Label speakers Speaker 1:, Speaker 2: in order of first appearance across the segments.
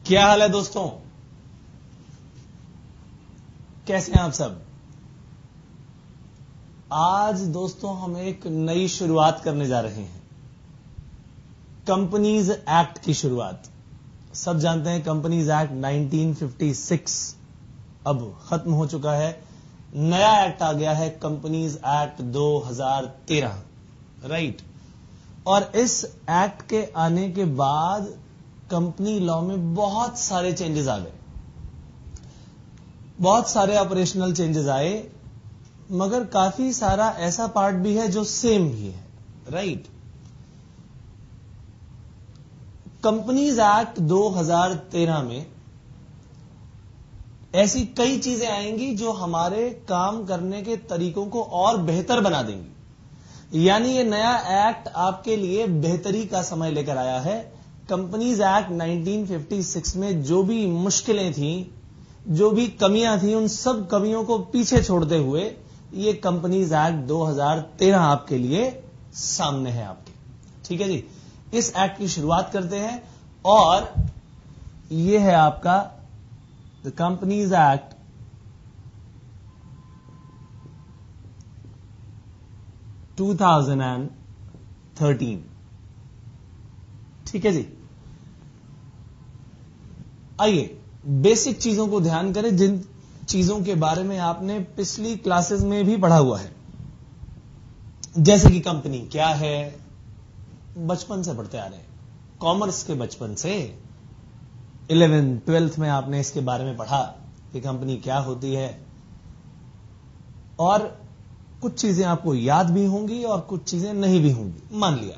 Speaker 1: क्या हाल है दोस्तों? कैसे हैं आप सब? आज दोस्तों हम एक नई शुरुआत करने जा रहे हैं, कंपनीज एक्ट की शुरुआत। सब जानते हैं कंपनीज एक्ट 1956 अब खत्म हो चुका है। नया एक्ट आ गया है, कंपनीज एक्ट 2013, राइट। और इस एक्ट के आने के बाद कंपनी लॉ में बहुत सारे चेंजेस आ गए, बहुत सारे ऑपरेशनल चेंजेस आए, मगर काफी सारा ऐसा पार्ट भी है जो सेम भी है, राइट। कंपनीज एक्ट 2013 में ऐसी कई चीजें आएंगी जो हमारे काम करने के तरीकों को और बेहतर बना देंगी। यानी ये नया एक्ट आपके लिए बेहतरी का समय लेकर आया है। कंपनीज एक्ट 1956 में जो भी मुश्किलें थी, जो भी कमियां थी, उन सब कमियों को पीछे छोड़ते हुए ये कंपनीज एक्ट 2013 आपके लिए सामने है आपके। ठीक है जी, इस एक्ट की शुरुआत करते हैं और ये है आपका द कंपनीज एक्ट 2013। ठीक है जी, आइए बेसिक चीजों को ध्यान करें, जिन चीजों के बारे में आपने पिछली क्लासेस में भी पढ़ा हुआ है। जैसे कि कंपनी क्या है, बचपन से पढ़ते आ रहे हैं, कॉमर्स के बचपन से 11th 12th में आपने इसके बारे में पढ़ा कि कंपनी क्या होती है, और कुछ चीजें आपको याद भी होंगी और कुछ चीजें नहीं भी होंगी, मान लिया।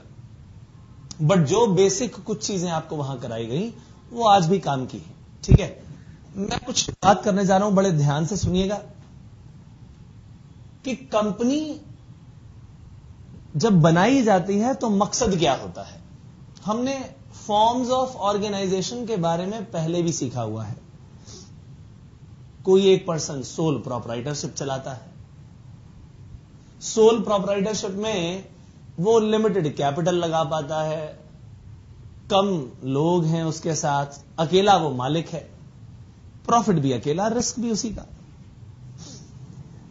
Speaker 1: बट जो बेसिक कुछ चीजें आपको वहां कराई गई वो आज भी काम की है। ठीक है, मैं कुछ बात करने जा रहा हूं, बड़े ध्यान से सुनिएगा कि कंपनी जब बनाई जाती है तो मकसद क्या होता है। हमने फॉर्म्स ऑफ ऑर्गेनाइजेशन के बारे में पहले भी सीखा हुआ है। कोई एक पर्सन सोल प्रोप्राइटरशिप चलाता है। सोल प्रोप्राइटरशिप में वो लिमिटेड कैपिटल लगा पाता है, कम लोग हैं उसके साथ, अकेला वो मालिक है, प्रॉफिट भी अकेला, रिस्क भी उसी का।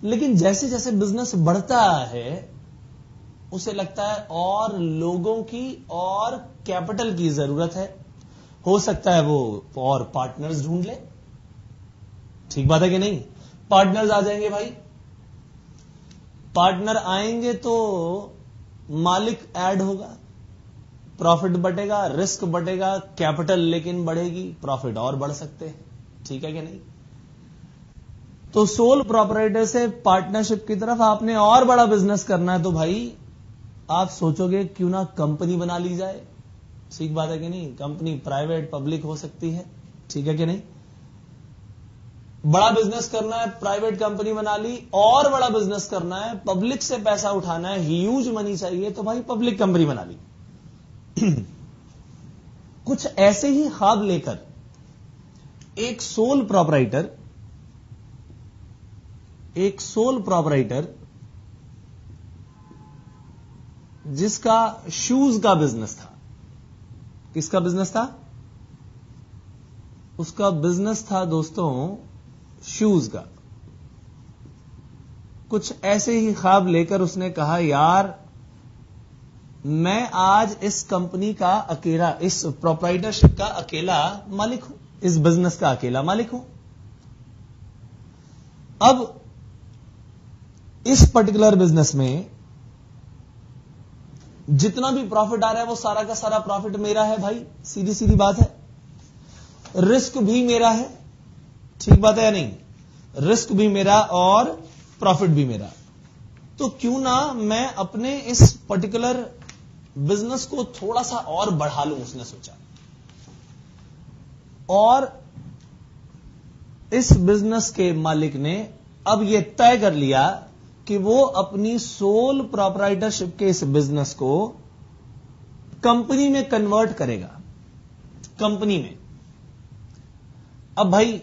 Speaker 1: लेकिन जैसे जैसे बिजनेस बढ़ता है उसे लगता है और लोगों की और कैपिटल की जरूरत है, हो सकता है वो और पार्टनर्स ढूंढ ले। ठीक बात है कि नहीं? पार्टनर्स आ जाएंगे भाई, पार्टनर आएंगे तो मालिक ऐड होगा, प्रॉफिट बढ़ेगा, रिस्क बढ़ेगा, कैपिटल लेकिन बढ़ेगी, प्रॉफिट और बढ़ सकते हैं। ठीक है कि नहीं? तो सोल प्रोप्राइटर से पार्टनरशिप की तरफ आपने और बड़ा बिजनेस करना है तो भाई आप सोचोगे क्यों ना कंपनी बना ली जाए। ठीक बात है कि नहीं? कंपनी प्राइवेट पब्लिक हो सकती है। ठीक है कि नहीं? बड़ा बिजनेस करना है, प्राइवेट कंपनी बना ली, और बड़ा बिजनेस करना है, पब्लिक से पैसा उठाना है, ह्यूज मनी चाहिए, तो भाई पब्लिक कंपनी बना ली। कुछ ऐसे ही ख्वाब लेकर एक सोल प्रोप्राइटर जिसका शूज का बिजनेस था। किसका बिजनेस था? उसका बिजनेस था दोस्तों शूज का। कुछ ऐसे ही ख्वाब लेकर उसने कहा, यार मैं आज इस कंपनी का अकेला, इस प्रोप्राइटरशिप का अकेला मालिक हूं, इस बिजनेस का अकेला मालिक हूं। अब इस पर्टिकुलर बिजनेस में जितना भी प्रॉफिट आ रहा है वो सारा का सारा प्रॉफिट मेरा है भाई, सीधी सीधी बात है। रिस्क भी मेरा है। ठीक बात है या नहीं? रिस्क भी मेरा और प्रॉफिट भी मेरा। तो क्यों ना मैं अपने इस पर्टिकुलर बिजनेस को थोड़ा सा और बढ़ा लूं, उसने सोचा। और इस बिजनेस के मालिक ने अब यह तय कर लिया कि वो अपनी सोल प्रोप्राइटरशिप के इस बिजनेस को कंपनी में कन्वर्ट करेगा। कंपनी में अब भाई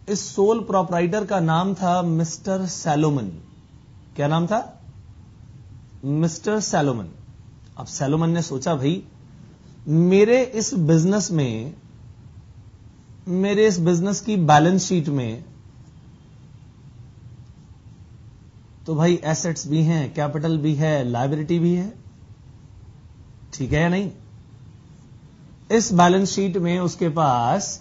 Speaker 1: इस सोल प्रोप्राइटर का नाम था मिस्टर सैलोमन। क्या नाम था? Mister Salomon. अब सैलोमन ने सोचा, भाई मेरे इस बिजनेस में मेरे इस बिजनेस की बैलेंस शीट में तो भाई एसेट्स भी हैं, कैपिटल भी है, लायबिलिटी भी है, ठीक है या नहीं? इस बैलेंस शीट में उसके पास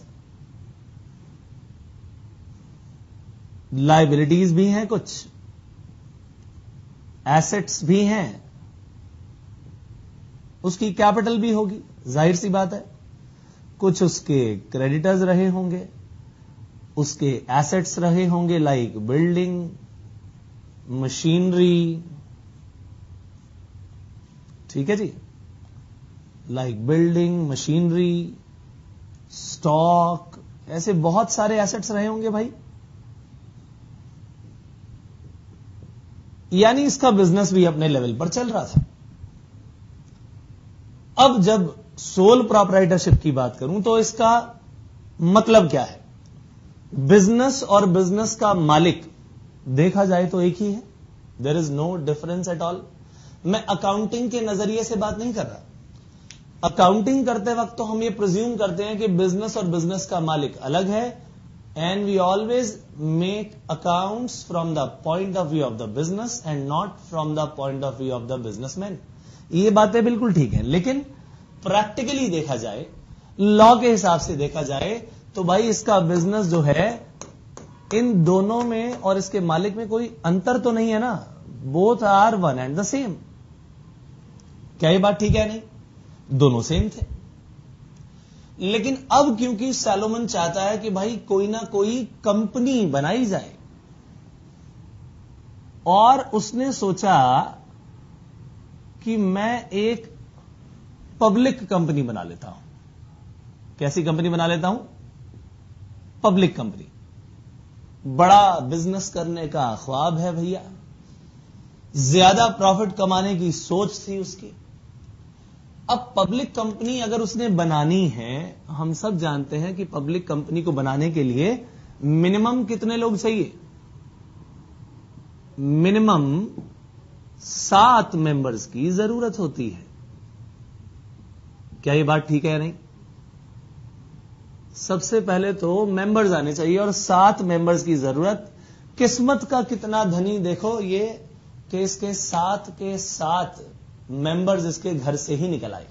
Speaker 1: लायबिलिटीज भी हैं, कुछ एसेट्स भी हैं, उसकी कैपिटल भी होगी, जाहिर सी बात है। कुछ उसके क्रेडिटर्स रहे होंगे, उसके एसेट्स रहे होंगे लाइक बिल्डिंग, मशीनरी, ठीक है जी, लाइक बिल्डिंग, मशीनरी, स्टॉक, ऐसे बहुत सारे एसेट्स रहे होंगे भाई। यानी इसका बिजनेस भी अपने लेवल पर चल रहा था। अब जब सोल प्रोप्राइटरशिप की बात करूं तो इसका मतलब क्या है? बिजनेस और बिजनेस का मालिक देखा जाए तो एक ही है, there is no difference at all. मैं अकाउंटिंग के नजरिए से बात नहीं कर रहा। अकाउंटिंग करते वक्त तो हम ये प्रिज्यूम करते हैं कि बिजनेस और बिजनेस का मालिक अलग है, and we always make accounts from the point of view of the business and not from the point of view of the businessman. ये बातें बिल्कुल ठीक है, लेकिन प्रैक्टिकली देखा जाए, लॉ के हिसाब से देखा जाए तो भाई इसका बिजनेस जो है, इन दोनों में और इसके मालिक में कोई अंतर तो नहीं है ना, both are one and the same. क्या ये बात ठीक है? नहीं, दोनों सेम थे। लेकिन अब क्योंकि सैलोमन चाहता है कि भाई कोई ना कोई कंपनी बनाई जाए, और उसने सोचा कि मैं एक पब्लिक कंपनी बना लेता हूं। कैसी कंपनी बना लेता हूं? Public company. बड़ा बिजनेस करने का ख्वाब है भैया, ज्यादा प्रॉफिट कमाने की सोच थी उसकी। अब पब्लिक कंपनी अगर उसने बनानी है, हम सब जानते हैं कि पब्लिक कंपनी को बनाने के लिए मिनिमम कितने लोग चाहिए? मिनिमम 7 मेंबर्स की जरूरत होती है। क्या ये बात ठीक है या नहीं? सबसे पहले तो मेंबर्स आने चाहिए, और 7 मेंबर्स की जरूरत। किस्मत का कितना धनी देखो ये कि इसके 7 मेंबर्स इसके घर से ही निकल आए।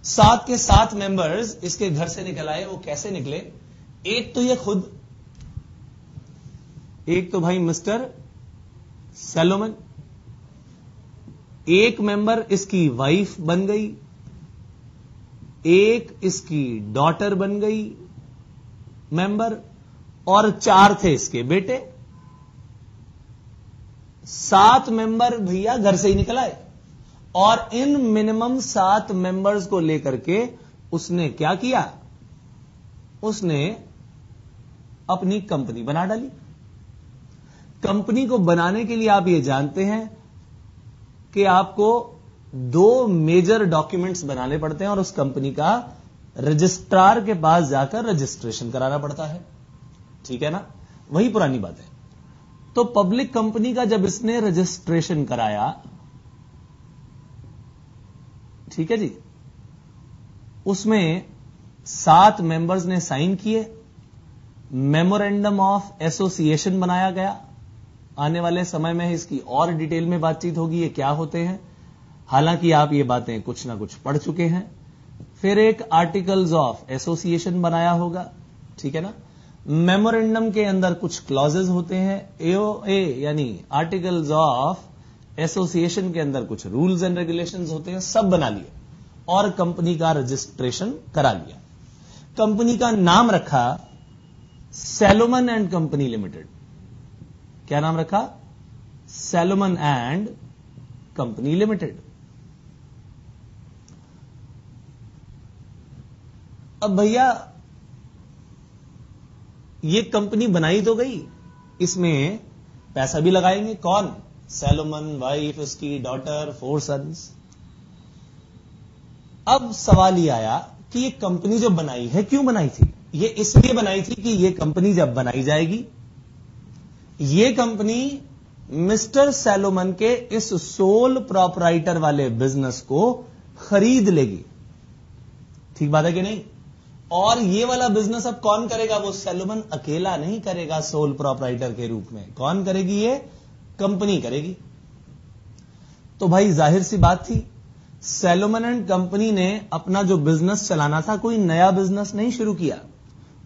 Speaker 1: 7 के 7 मेंबर्स इसके घर से निकल आए। वो कैसे निकले? एक तो ये खुद, एक तो भाई मिस्टर सैलोमन, एक मेंबर इसकी वाइफ बन गई, एक इसकी डॉटर बन गई मेंबर, और 4 थे इसके बेटे। 7 मेंबर भैया घर से ही निकल आए, और इन मिनिमम 7 मेंबर्स को लेकर के उसने क्या किया? उसने अपनी कंपनी बना डाली। कंपनी को बनाने के लिए आप ये जानते हैं कि आपको 2 मेजर डॉक्यूमेंट्स बनाने पड़ते हैं, और उस कंपनी का रजिस्ट्रार के पास जाकर रजिस्ट्रेशन कराना पड़ता है, ठीक है ना? वही पुरानी बात है। तो पब्लिक कंपनी का जब इसने रजिस्ट्रेशन कराया, ठीक है जी, उसमें 7 मेंबर्स ने साइन किए, मेमोरेंडम ऑफ एसोसिएशन बनाया गया। आने वाले समय में इसकी और डिटेल में बातचीत होगी, ये क्या होते हैं, हालांकि आप ये बातें कुछ ना कुछ पढ़ चुके हैं। फिर एक आर्टिकल्स ऑफ एसोसिएशन बनाया होगा, ठीक है ना? मेमोरेंडम के अंदर कुछ क्लॉजेज होते हैं, एओए यानी आर्टिकल्स ऑफ एसोसिएशन के अंदर कुछ रूल्स एंड रेगुलेशंस होते हैं, सब बना लिए और कंपनी का रजिस्ट्रेशन करा लिया। कंपनी का नाम रखा सैलोमन एंड कंपनी लिमिटेड। क्या नाम रखा? Salomon and company limited. अब भैया ये कंपनी बनाई तो गई, इसमें पैसा भी लगाएंगे कौन? सैलोमन, वाइफ, उसकी डॉटर, 4 सन्स। अब सवाल ये आया कि ये कंपनी जो बनाई है, क्यों बनाई थी? ये इसलिए बनाई थी कि ये कंपनी जब बनाई जाएगी, ये कंपनी मिस्टर सैलोमन के इस सोल प्रोपराइटर वाले बिजनेस को खरीद लेगी। ठीक बात है कि नहीं? और ये वाला बिजनेस अब कौन करेगा? वो सैलोमन अकेला नहीं करेगा सोल प्रोप्राइटर के रूप में। कौन करेगी? ये कंपनी करेगी। तो भाई जाहिर सी बात थी, सैलोमन एंड कंपनी ने अपना जो बिजनेस चलाना था, कोई नया बिजनेस नहीं शुरू किया।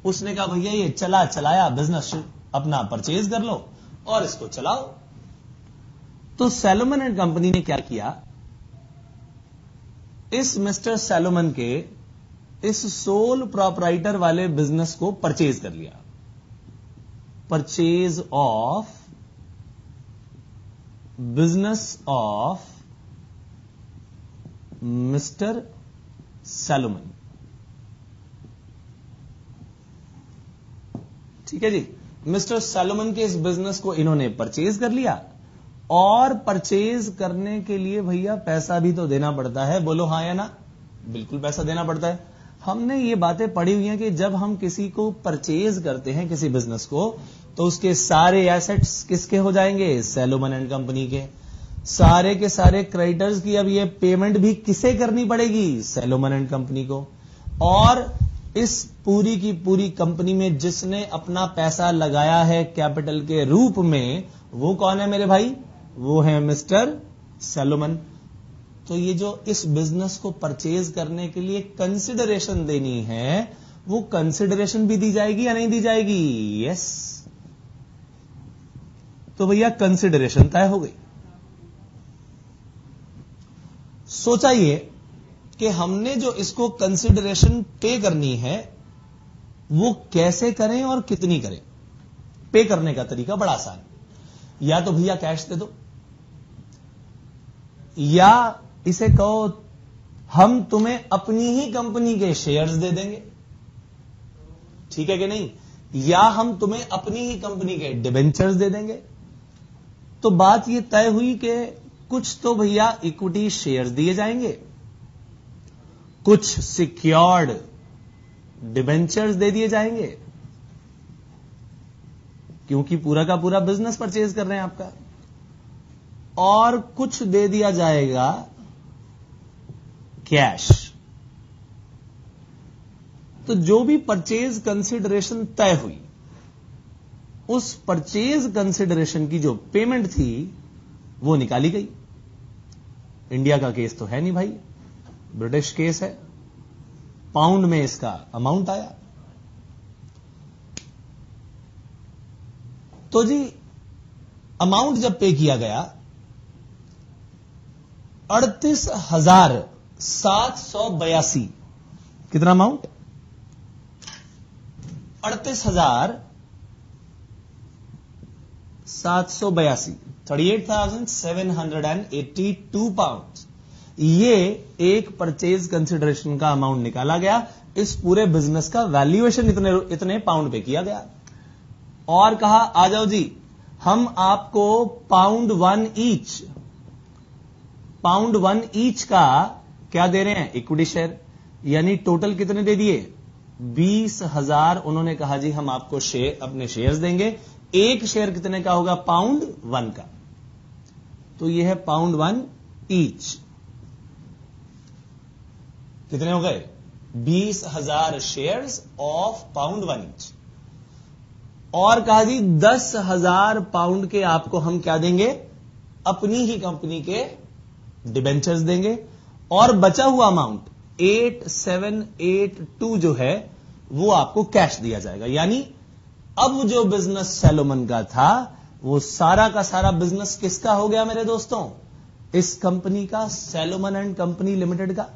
Speaker 1: उसने कहा भैया ये चला चलाया बिजनेस अपना परचेज कर लो और इसको चलाओ। तो सैलोमन एंड कंपनी ने क्या किया, इस मिस्टर सैलोमन के इस सोल प्रोप्राइटर वाले बिजनेस को परचेज कर लिया। Purchase of business of mister Salomon. ठीक है जी, मिस्टर सैलोमन के इस बिजनेस को इन्होंने परचेज कर लिया। और परचेज करने के लिए भैया पैसा भी तो देना पड़ता है। बोलो हां या ना? बिल्कुल पैसा देना पड़ता है। हमने ये बातें पढ़ी हुई हैं कि जब हम किसी को परचेज करते हैं, किसी बिजनेस को, तो उसके सारे एसेट्स किसके हो जाएंगे? सैलोमन एंड कंपनी के। सारे के सारे क्रेडिटर्स की अब ये पेमेंट भी किसे करनी पड़ेगी? सैलोमन एंड कंपनी को। और इस पूरी की पूरी कंपनी में जिसने अपना पैसा लगाया है कैपिटल के रूप में, वो कौन है मेरे भाई? वो है मिस्टर सैलोमन। तो ये जो इस बिजनेस को परचेज करने के लिए कंसिडरेशन देनी है, वो कंसिडरेशन भी दी जाएगी या नहीं दी जाएगी? यस। तो भैया कंसिडरेशन तय हो गई। सोचा ये कि हमने जो इसको कंसिडरेशन पे करनी है वो कैसे करें और कितनी करें। पे करने का तरीका बड़ा आसान है। या तो भैया कैश दे दो, या इसे कहो हम तुम्हें अपनी ही कंपनी के शेयर्स दे देंगे। ठीक है कि नहीं? या हम तुम्हें अपनी ही कंपनी के डिबेंचर्स दे देंगे। तो बात यह तय हुई कि कुछ तो भैया इक्विटी शेयर्स दिए जाएंगे, कुछ सिक्योर्ड डिबेंचर्स दे दिए जाएंगे, क्योंकि पूरा का पूरा बिजनेस परचेज कर रहे हैं आपका। और कुछ दे दिया जाएगा कैश। तो जो भी परचेज कंसिडरेशन तय हुई, उस परचेज कंसिडरेशन की जो पेमेंट थी वो निकाली गई। इंडिया का केस तो है नहीं भाई, ब्रिटिश केस है। पाउंड में इसका अमाउंट आया। तो जी अमाउंट जब पे किया गया 38,782। कितना अमाउंट? 38,782, 38,782 पाउंड। ये एक परचेज कंसिडरेशन का अमाउंट निकाला गया। इस पूरे बिजनेस का वैल्यूएशन इतने पाउंड पे किया गया और कहा आ जाओ जी, हम आपको पाउंड वन ईच का क्या दे रहे हैं? Equity share. यानी टोटल कितने दे दिए? 20,000। उन्होंने कहा जी हम आपको अपने शेयर्स देंगे। एक शेयर कितने का होगा? पाउंड 1 का। तो यह है पाउंड 1 ईच। कितने हो गए? 20,000 शेयर्स ऑफ पाउंड 1 ईच। और कहा जी 10,000 पाउंड के आपको हम क्या देंगे? अपनी ही कंपनी के डिबेंचर्स देंगे। और बचा हुआ अमाउंट 8,782 जो है वो आपको कैश दिया जाएगा। यानी अब जो बिजनेस सैलोमन का था वो सारा का सारा बिजनेस किसका हो गया मेरे दोस्तों? इस कंपनी का, सैलोमन एंड कंपनी लिमिटेड का।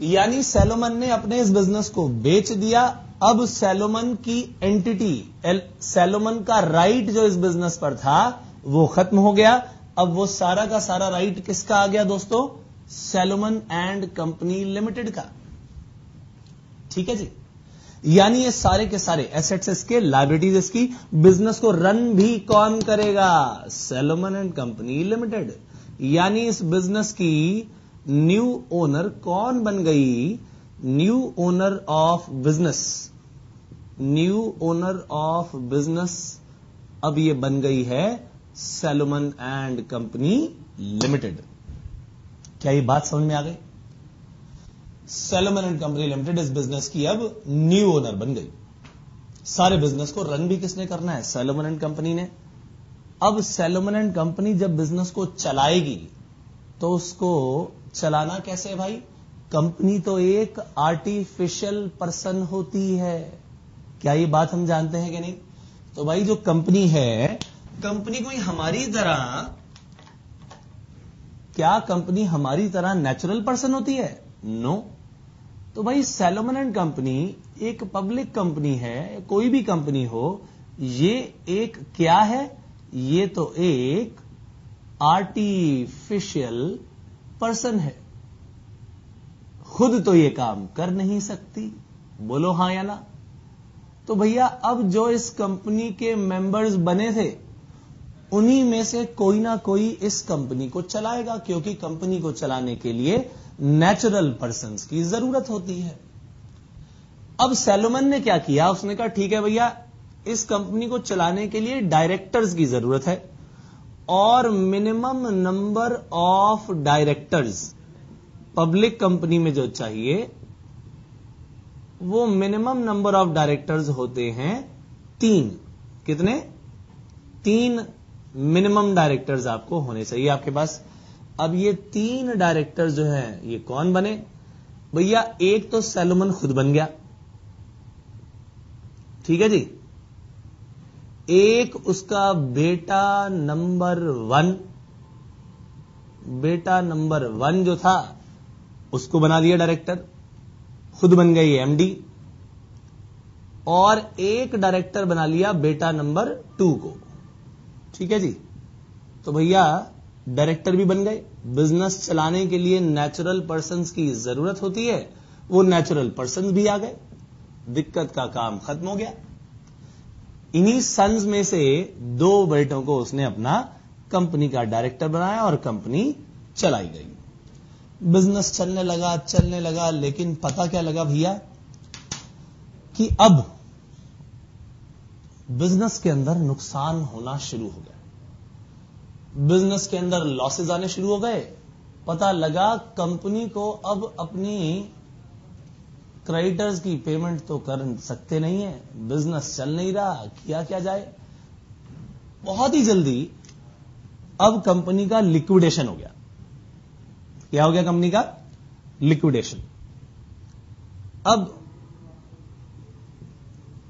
Speaker 1: यानी सैलोमन ने अपने इस बिजनेस को बेच दिया। अब सैलोमन की एंटिटी, सैलोमन का राइट जो इस बिजनेस पर था वो खत्म हो गया। अब वो सारा का सारा राइट किसका आ गया दोस्तों? सैलोमन एंड कंपनी लिमिटेड का। ठीक है जी। यानी ये सारे के सारे एसेट्स इसके, लायबिलिटीज इसकी। बिजनेस को रन भी कौन करेगा? Salomon and company limited. यानी इस बिजनेस की न्यू ओनर कौन बन गई? New owner of business, new owner of business अब ये बन गई है सैलोमन एंड कंपनी लिमिटेड। क्या ये बात समझ में आ गई? सैलोमन एंड कंपनी लिमिटेड इस बिजनेस की अब न्यू ओनर बन गई। सारे बिजनेस को रन भी किसने करना है? सैलोमन एंड कंपनी ने। अब सैलोमन एंड कंपनी जब बिजनेस को चलाएगी तो उसको चलाना कैसे है भाई? कंपनी तो एक आर्टिफिशियल पर्सन होती है। क्या ये बात हम जानते हैं कि नहीं? तो भाई जो कंपनी है, कंपनी कोई हमारी तरह, क्या कंपनी हमारी तरह नेचुरल पर्सन होती है? नो। तो भाई सैलोमन एंड कंपनी एक पब्लिक कंपनी है। कोई भी कंपनी हो, ये एक क्या है? ये तो एक आर्टिफिशियल पर्सन है। खुद तो ये काम कर नहीं सकती। बोलो हां या ना? तो भैया अब जो इस कंपनी के मेंबर्स बने थे, उन्हीं में से कोई ना कोई इस कंपनी को चलाएगा, क्योंकि कंपनी को चलाने के लिए नेचुरल पर्संस की जरूरत होती है। अब सैलोमन ने क्या किया? उसने कहा ठीक है भैया, इस कंपनी को चलाने के लिए डायरेक्टर्स की जरूरत है, और minimum number of directors public company में जो चाहिए, वो मिनिमम नंबर ऑफ डायरेक्टर्स होते हैं 3। कितने? 3 मिनिमम डायरेक्टर्स आपको होने चाहिए आपके पास। अब ये 3 डायरेक्टर्स जो हैं, ये कौन बने? भैया एक तो सैलोमन खुद बन गया, ठीक है जी। एक उसका बेटा नंबर 1, बेटा नंबर 1 जो था उसको बना दिया डायरेक्टर, खुद बन गई एमडी। और एक डायरेक्टर बना लिया बेटा नंबर 2 को, ठीक है जी। तो भैया डायरेक्टर भी बन गए। बिजनेस चलाने के लिए नेचुरल पर्संस की जरूरत होती है, वो नेचुरल पर्संस भी आ गए। दिक्कत का काम खत्म हो गया। इन्हीं सन्स में से 2 बेटों को उसने अपना कंपनी का डायरेक्टर बनाया और कंपनी चलाई गई। बिजनेस चलने लगा, लेकिन पता क्या लगा भैया कि अब बिजनेस के अंदर नुकसान होना शुरू हो गया। बिजनेस के अंदर लॉसेस आने शुरू हो गए। पता लगा कंपनी को अब अपनी क्रेडिटर्स की पेमेंट तो कर सकते नहीं है, बिजनेस चल नहीं रहा, किया क्या जाए। बहुत ही जल्दी अब कंपनी का लिक्विडेशन हो गया। क्या हो गया? कंपनी का लिक्विडेशन। अब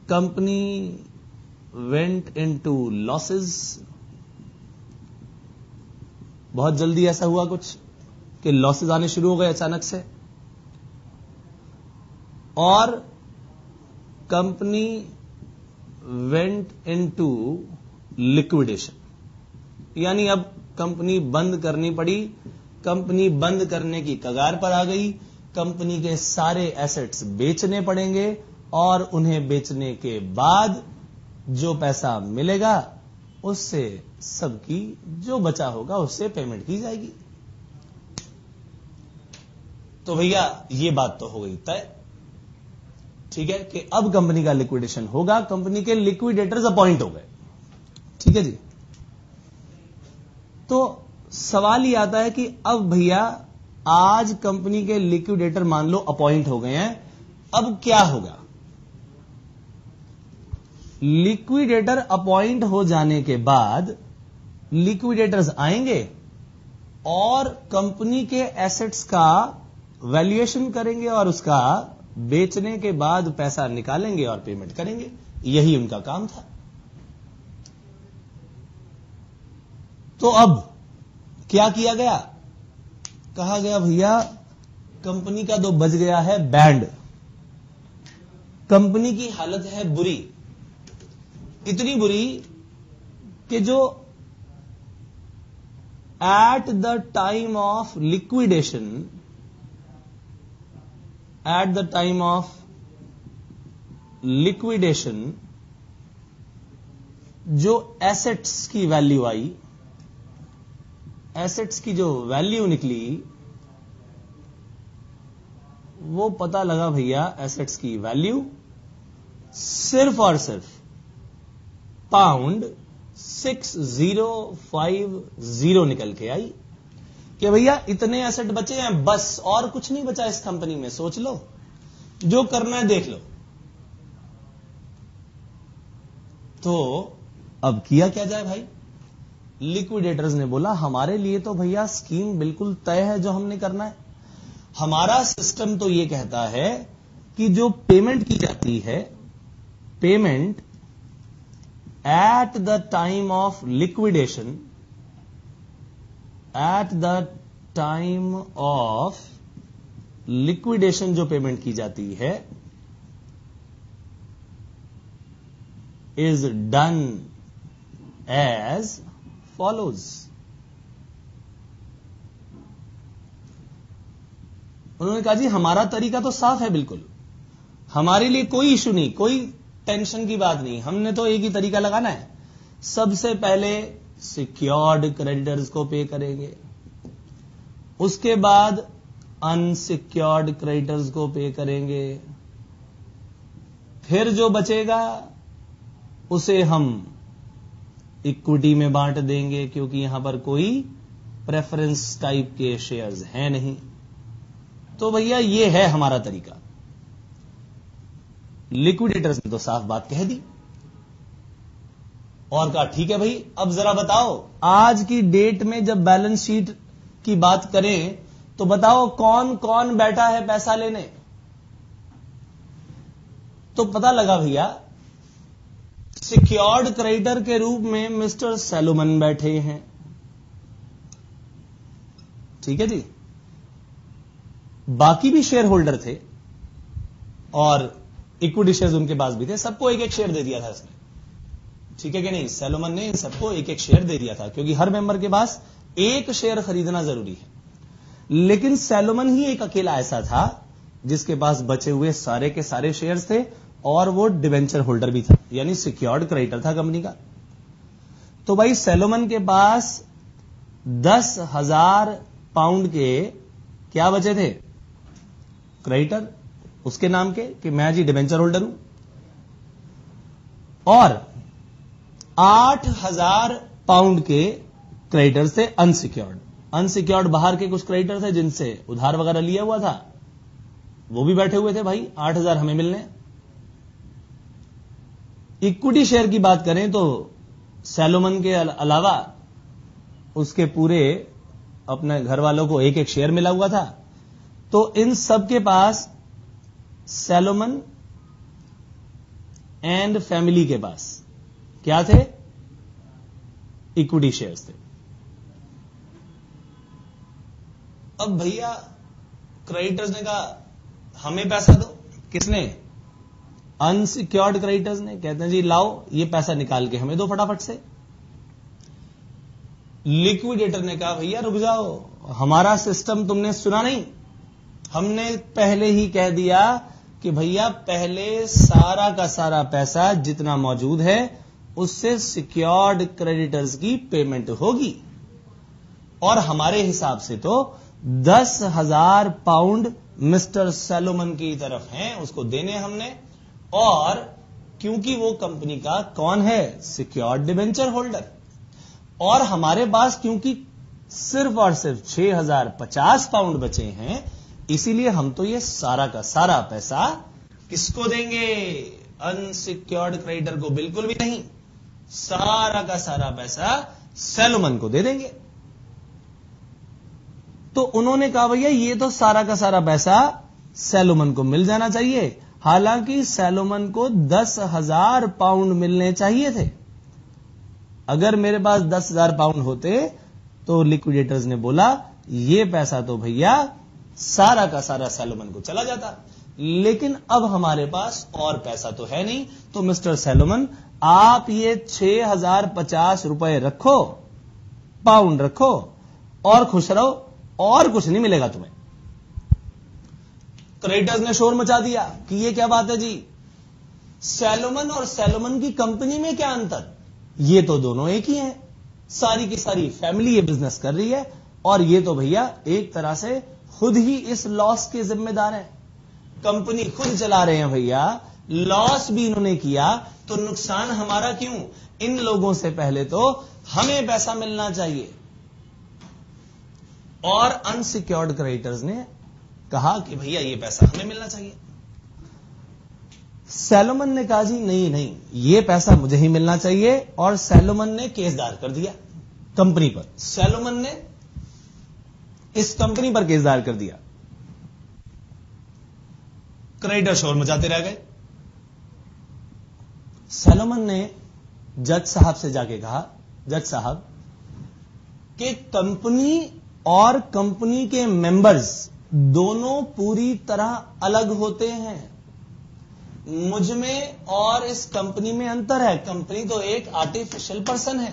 Speaker 1: कंपनी वेंट इनटू लॉसेस। बहुत जल्दी ऐसा हुआ कुछ कि लॉसेस आने शुरू हो गए अचानक से, और कंपनी वेंट इनटू लिक्विडेशन। यानी अब कंपनी बंद करनी पड़ी। कंपनी बंद करने की कगार पर आ गई। कंपनी के सारे एसेट्स बेचने पड़ेंगे, और उन्हें बेचने के बाद जो पैसा मिलेगा उससे सबकी जो बचा होगा उससे पेमेंट की जाएगी। तो भैया ये बात तो हो गई तय, ठीक है, कि अब कंपनी का लिक्विडेशन होगा। कंपनी के लिक्विडेटर्स अपॉइंट हो गए, ठीक है जी। तो सवाल ये आता है कि अब भैया आज कंपनी के लिक्विडेटर मान लो अपॉइंट हो गए हैं, अब क्या होगा? लिक्विडेटर अपॉइंट हो जाने के बाद लिक्विडेटर्स आएंगे और कंपनी के एसेट्स का वैल्यूएशन करेंगे, और उसका बेचने के बाद पैसा निकालेंगे और पेमेंट करेंगे। यही उनका काम था। तो अब क्या किया गया? कहा गया भैया कंपनी का तो बज गया है बैंड। कंपनी की हालत है बुरी, इतनी बुरी कि जो at the time of liquidation, जो एसेट्स की वैल्यू आई, एसेट्स की जो वैल्यू निकली, वो पता लगा भैया एसेट्स की वैल्यू सिर्फ और सिर्फ £6050 निकल के आई। कि भैया इतने एसेट बचे हैं, बस और कुछ नहीं बचा इस कंपनी में, सोच लो, जो करना है देख लो। तो अब किया क्या जाए भाई? लिक्विडेटर्स ने बोला हमारे लिए तो भैया स्कीम बिल्कुल तय है जो हमने करना है। हमारा सिस्टम तो यह कहता है कि जो पेमेंट की जाती है, payment at the time of liquidation, at the time of liquidation जो पेमेंट की जाती है इज डन एज फॉलोज। उन्होंने कहा जी हमारा तरीका तो साफ है बिल्कुल, हमारे लिए कोई इशू नहीं, कोई टेंशन की बात नहीं, हमने तो एक ही तरीका लगाना है। सबसे पहले सिक्योर्ड क्रेडिटर्स को पे करेंगे, उसके बाद अनसिक्योर्ड क्रेडिटर्स को पे करेंगे, फिर जो बचेगा उसे हम इक्विटी में बांट देंगे, क्योंकि यहां पर कोई प्रेफरेंस टाइप के शेयर्स हैं नहीं। तो भैया ये है हमारा तरीका। लिक्विडेटर्स ने तो साफ बात कह दी और कहा ठीक है भाई, अब जरा बताओ आज की डेट में जब बैलेंस शीट की बात करें तो बताओ कौन कौन बैठा है पैसा लेने। तो पता लगा भैया सिक्योर्ड क्रेडिटर के रूप में मिस्टर सैलोमन बैठे हैं। ठीक है जी, बाकी भी शेयर होल्डर थे और इक्विटी शेयर्स उनके पास भी थे, सबको एक एक शेयर दे दिया था इसने। ठीक है कि नहीं? सैलोमन ने इन सबको एक एक शेयर दे दिया था, क्योंकि हर मेंबर के पास एक शेयर खरीदना जरूरी है। लेकिन सैलोमन ही एक अकेला ऐसा था जिसके पास बचे हुए सारे के सारे शेयर्स थे और वो डिवेंचर होल्डर भी था, यानी सिक्योर्ड क्रेडिटर था कंपनी का। तो भाई सैलोमन के पास 10,000 पाउंड के क्या बचे थे? क्रेडिटर, उसके नाम के कि मैं जी डिवेंचर होल्डर हूं, और 8,000 पाउंड के क्रेडिटर थे अनसिक्योर्ड। अनसिक्योर्ड बाहर के कुछ क्रेडिटर थे जिनसे उधार वगैरह लिया हुआ था, वो भी बैठे हुए थे भाई, 8,000 हमें मिलने। इक्विटी शेयर की बात करें तो सैलोमन के अलावा उसके पूरे अपने घर वालों को एक एक शेयर मिला हुआ था। तो इन सब के पास सैलोमन एंड फैमिली के पास क्या थे? इक्विटी शेयर्स थे। अब भैया क्रेडिटर्स ने कहा हमें पैसा दो। किसने? अनसिक्योर्ड क्रेडिटर्स ने। कहते हैं जी लाओ ये पैसा निकाल के हमें दो फटाफट से। लिक्विडेटर ने कहा भैया रुक जाओ, हमारा सिस्टम तुमने सुना नहीं, हमने पहले ही कह दिया कि भैया पहले सारा का सारा पैसा जितना मौजूद है उससे सिक्योर्ड क्रेडिटर्स की पेमेंट होगी, और हमारे हिसाब से तो 10,000 पाउंड मिस्टर सैलोमन की तरफ हैं, उसको देने हमने। और क्योंकि वो कंपनी का कौन है? सिक्योर्ड डिवेंचर होल्डर, और हमारे पास क्योंकि सिर्फ और सिर्फ 6,050 पाउंड बचे हैं, इसीलिए हम तो ये सारा का सारा पैसा किसको देंगे? अनसिक्योर्ड क्रेडिटर को बिल्कुल भी नहीं, सारा का सारा पैसा सैलोमन को दे देंगे। तो उन्होंने कहा भैया ये तो सारा का सारा पैसा सैलोमन को मिल जाना चाहिए, हालांकि सैलोमन को 10,000 पाउंड मिलने चाहिए थे। अगर मेरे पास 10,000 पाउंड होते तो लिक्विडेटर्स ने बोला ये पैसा तो भैया सारा का सारा सैलोमन को चला जाता, लेकिन अब हमारे पास और पैसा तो है नहीं, तो मिस्टर सैलोमन आप ये 6,050 रुपए रखो, पाउंड रखो और खुश रहो, और कुछ नहीं मिलेगा तुम्हें। क्रेडिटर्स ने शोर मचा दिया कि ये क्या बात है जी, सैलोमन और सैलोमन की कंपनी में क्या अंतर? ये तो दोनों एक ही हैं, सारी की सारी फैमिली ये बिजनेस कर रही है, और ये तो भैया एक तरह से खुद ही इस लॉस के जिम्मेदार हैं। कंपनी खुद चला रहे हैं भैया, लॉस भी इन्होंने किया, तो नुकसान हमारा क्यों? इन लोगों से पहले तो हमें पैसा मिलना चाहिए। और अनसिक्योर्ड क्रेडिटर्स ने कहा कि भैया ये पैसा हमें मिलना चाहिए। सैलोमन ने कहा जी नहीं नहीं, ये पैसा मुझे ही मिलना चाहिए, और सैलोमन ने केस दायर कर दिया कंपनी पर। सैलोमन ने इस कंपनी पर केस दायर कर दिया। क्रेडिटर शोर मचाते रह गए। सैलोमन ने जज साहब से जाके कहा, जज साहब कि कंपनी और कंपनी के मेंबर्स दोनों पूरी तरह अलग होते हैं। मुझ में और इस कंपनी में अंतर है। कंपनी तो एक आर्टिफिशियल पर्सन है,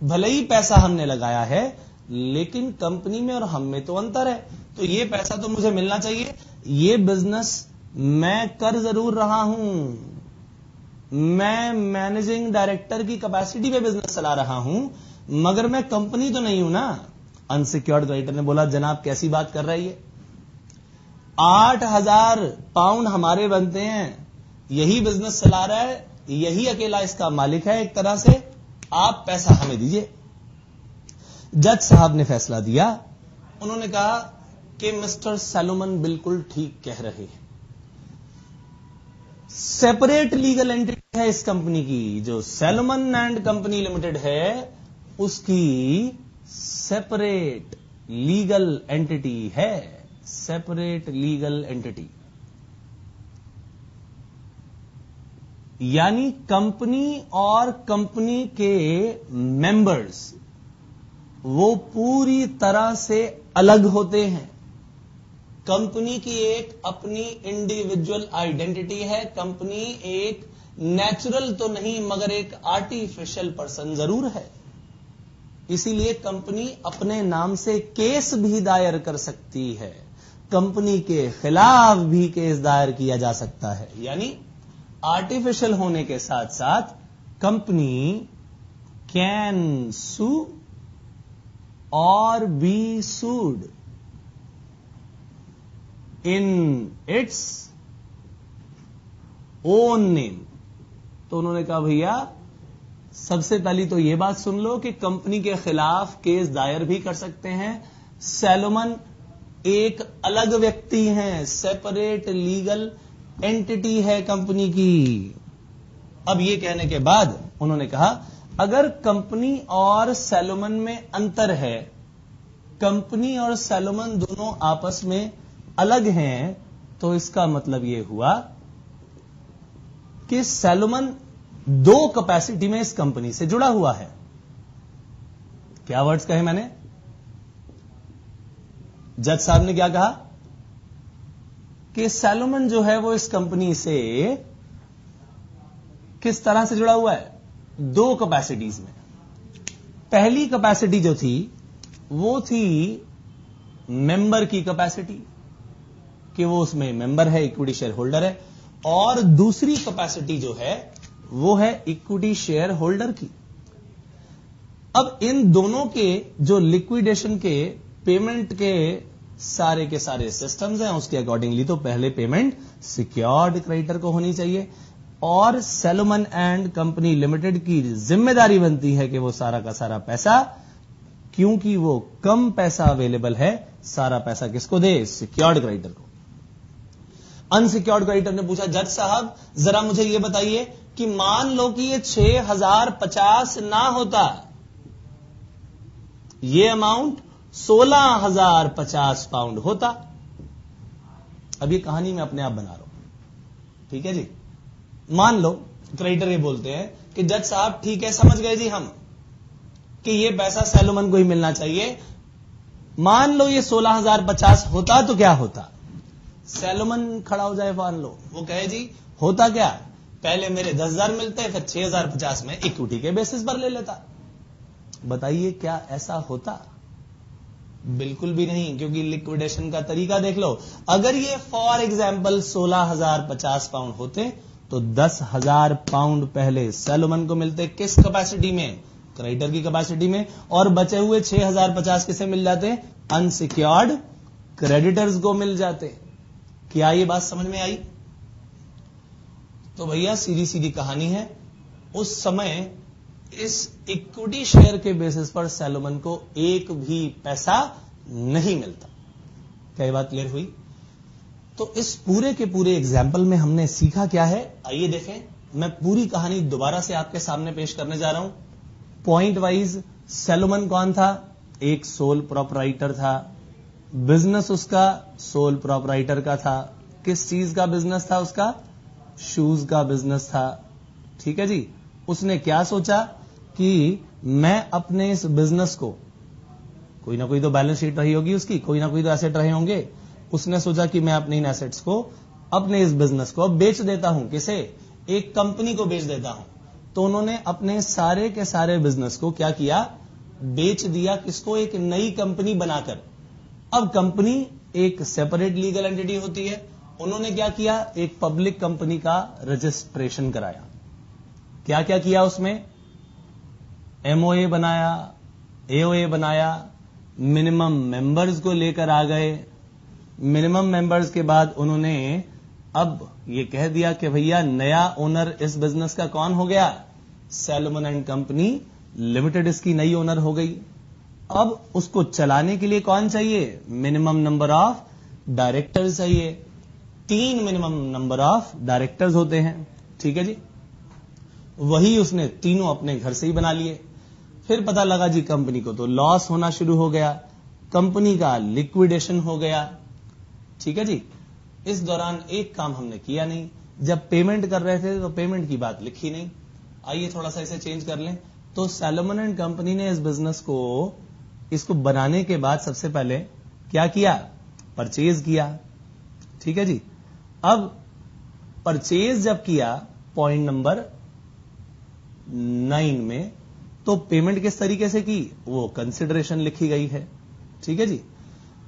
Speaker 1: भले ही पैसा हमने लगाया है, लेकिन कंपनी में और हम में तो अंतर है। तो ये पैसा तो मुझे मिलना चाहिए। ये बिजनेस मैं कर जरूर रहा हूं, मैं मैनेजिंग डायरेक्टर की कैपेसिटी पे बिजनेस चला रहा हूं, मगर मैं कंपनी तो नहीं हूं ना। अनसिक्योर्ड क्रेडिटर ने बोला जनाब कैसी बात कर रही है, 8,000 पाउंड हमारे बनते हैं, यही बिजनेस चला रहा है, यही अकेला इसका मालिक है एक तरह से, आप पैसा हमें दीजिए। जज साहब ने फैसला दिया। उन्होंने कहा कि मिस्टर सैलोमन बिल्कुल ठीक कह रहे हैं। सेपरेट लीगल एंटिटी है इस कंपनी की, जो सैलोमन एंड कंपनी लिमिटेड है उसकी सेपरेट लीगल एंटिटी है, सेपरेट लीगल एंटिटी। यानी कंपनी और कंपनी के मेंबर्स वो पूरी तरह से अलग होते हैं। कंपनी की एक अपनी इंडिविजुअल आइडेंटिटी है। कंपनी एक नेचुरल तो नहीं मगर एक आर्टिफिशियल पर्सन जरूर है। इसीलिए कंपनी अपने नाम से केस भी दायर कर सकती है, कंपनी के खिलाफ भी केस दायर किया जा सकता है। यानी आर्टिफिशियल होने के साथ साथ company can sue or be sued in its own name. तो उन्होंने कहा भैया सबसे पहली तो यह बात सुन लो कि कंपनी के खिलाफ केस दायर भी कर सकते हैं। सैलोमन एक अलग व्यक्ति हैं, सेपरेट लीगल एंटिटी है कंपनी की। अब यह कहने के बाद उन्होंने कहा अगर कंपनी और सैलोमन में अंतर है, कंपनी और सैलोमन दोनों आपस में अलग हैं, तो इसका मतलब यह हुआ कि सैलोमन दो कैपेसिटी में इस कंपनी से जुड़ा हुआ है। क्या वर्ड्स कहे मैंने? जज साहब ने क्या कहा कि सैलोमन जो है वो इस कंपनी से किस तरह से जुड़ा हुआ है? दो कैपेसिटीज में। पहली कैपेसिटी जो थी वो थी मेंबर की कैपेसिटी, कि वो उसमें मेंबर है, इक्विटी शेयर होल्डर है, और दूसरी कैपेसिटी जो है वो है इक्विटी शेयर होल्डर की। अब इन दोनों के जो लिक्विडेशन के पेमेंट के सारे सिस्टम्स हैं, उसके अकॉर्डिंगली तो पहले पेमेंट सिक्योर्ड क्रेडिटर को होनी चाहिए, और सैलोमन एंड कंपनी लिमिटेड की जिम्मेदारी बनती है कि वो सारा का सारा पैसा, क्योंकि वो कम पैसा अवेलेबल है, सारा पैसा किसको दे? सिक्योर्ड क्रेडिटर को। अनसिक्योर्ड क्रेडिटर ने पूछा जज साहब जरा मुझे यह बताइए कि मान लो कि ये 6,050 ना होता, ये अमाउंट 16,050 पाउंड होता। अब ये कहानी मैं अपने आप बना रहा हूं, ठीक है जी। मान लो क्रेडिटर ये बोलते हैं कि जज साहब ठीक है, समझ गए जी हम कि ये पैसा सैलोमन को ही मिलना चाहिए। मान लो ये 16,050 होता तो क्या होता? सैलोमन खड़ा हो जाए, मान लो वो कहे जी होता क्या, पहले मेरे 10,000 मिलते, फिर 6,050 में इक्विटी के बेसिस पर ले लेता। बताइए क्या ऐसा होता? बिल्कुल भी नहीं, क्योंकि लिक्विडेशन का तरीका देख लो। अगर ये फॉर एग्जाम्पल 16,050 पाउंड होते तो 10,000 पाउंड पहले सैलोमन को मिलते, किस कैपेसिटी में? क्रेडिटर की कैपेसिटी में, और बचे हुए 6,050 किसे मिल जाते? अनसिक्योर्ड क्रेडिटर्स को मिल जाते। क्या ये बात समझ में आई? तो भैया सीधी सीधी कहानी है, उस समय इस इक्विटी शेयर के बेसिस पर सैलोमन को एक भी पैसा नहीं मिलता। क्या ये बात क्लियर हुई? तो इस पूरे के पूरे एग्जाम्पल में हमने सीखा क्या है, आइए देखें। मैं पूरी कहानी दोबारा से आपके सामने पेश करने जा रहा हूं। पॉइंट वाइज सैलोमन कौन था? एक सोल प्रोपराइटर था। बिजनेस उसका सोल प्रोपराइटर का था। किस चीज का बिजनेस था उसका? शूज का बिजनेस था। ठीक है जी। उसने क्या सोचा कि मैं अपने इस बिजनेस को, कोई ना कोई तो बैलेंस शीट रही होगी उसकी, कोई ना कोई तो एसेट रहे होंगे। उसने सोचा कि मैं अपने इन एसेट्स को, अपने इस बिजनेस को बेच देता हूं। किसे? एक कंपनी को बेच देता हूं। तो उन्होंने अपने सारे के सारे बिजनेस को क्या किया? बेच दिया। किसको? एक नई कंपनी बनाकर। अब कंपनी एक सेपरेट लीगल एंटिटी होती है। उन्होंने क्या किया? एक पब्लिक कंपनी का रजिस्ट्रेशन कराया। क्या क्या किया उसमें? एमओए बनाया, एओए बनाया, मिनिमम मेंबर्स को लेकर आ गए। मिनिमम मेंबर्स के बाद उन्होंने अब ये कह दिया कि भैया नया ओनर इस बिजनेस का कौन हो गया? सैलोमन एंड कंपनी लिमिटेड इसकी नई ओनर हो गई। अब उसको चलाने के लिए कौन चाहिए? मिनिमम नंबर ऑफ डायरेक्टर्स चाहिए। 3 मिनिमम नंबर ऑफ डायरेक्टर्स होते हैं। ठीक है जी। वही उसने तीनों अपने घर से ही बना लिए। फिर पता लगा जी कंपनी को तो लॉस होना शुरू हो गया, कंपनी का लिक्विडेशन हो गया। ठीक है जी। इस दौरान एक काम हमने किया नहीं, जब पेमेंट कर रहे थे तो पेमेंट की बात लिखी नहीं। आइए थोड़ा सा इसे चेंज कर लें। तो सैलोमन एंड कंपनी ने इस बिजनेस को, इसको बनाने के बाद सबसे पहले क्या किया? परचेज किया। ठीक है जी। अब परचेज जब किया पॉइंट नंबर 9 में, तो पेमेंट किस तरीके से की? वो कंसिडरेशन लिखी गई है। ठीक है जी।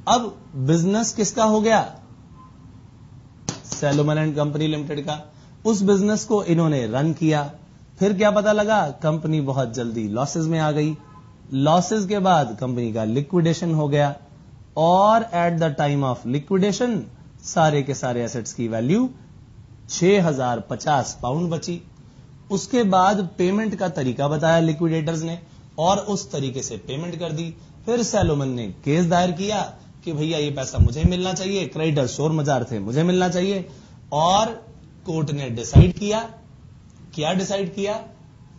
Speaker 1: अब बिजनेस किसका हो गया? सैलोमन एंड कंपनी लिमिटेड का। उस बिजनेस को इन्होंने रन किया। फिर क्या पता लगा? कंपनी बहुत जल्दी लॉसेस में आ गई। लॉसेस के बाद कंपनी का लिक्विडेशन हो गया और at the time of liquidation सारे के सारे एसेट्स की वैल्यू 6050 पाउंड बची। उसके बाद पेमेंट का तरीका बताया लिक्विडेटर्स ने और उस तरीके से पेमेंट कर दी। फिर सैलोमन ने केस दायर किया कि भैया ये पैसा मुझे मिलना चाहिए, क्रेडिटर शोर मजार थे, मुझे मिलना चाहिए। और कोर्ट ने डिसाइड किया, क्या डिसाइड किया?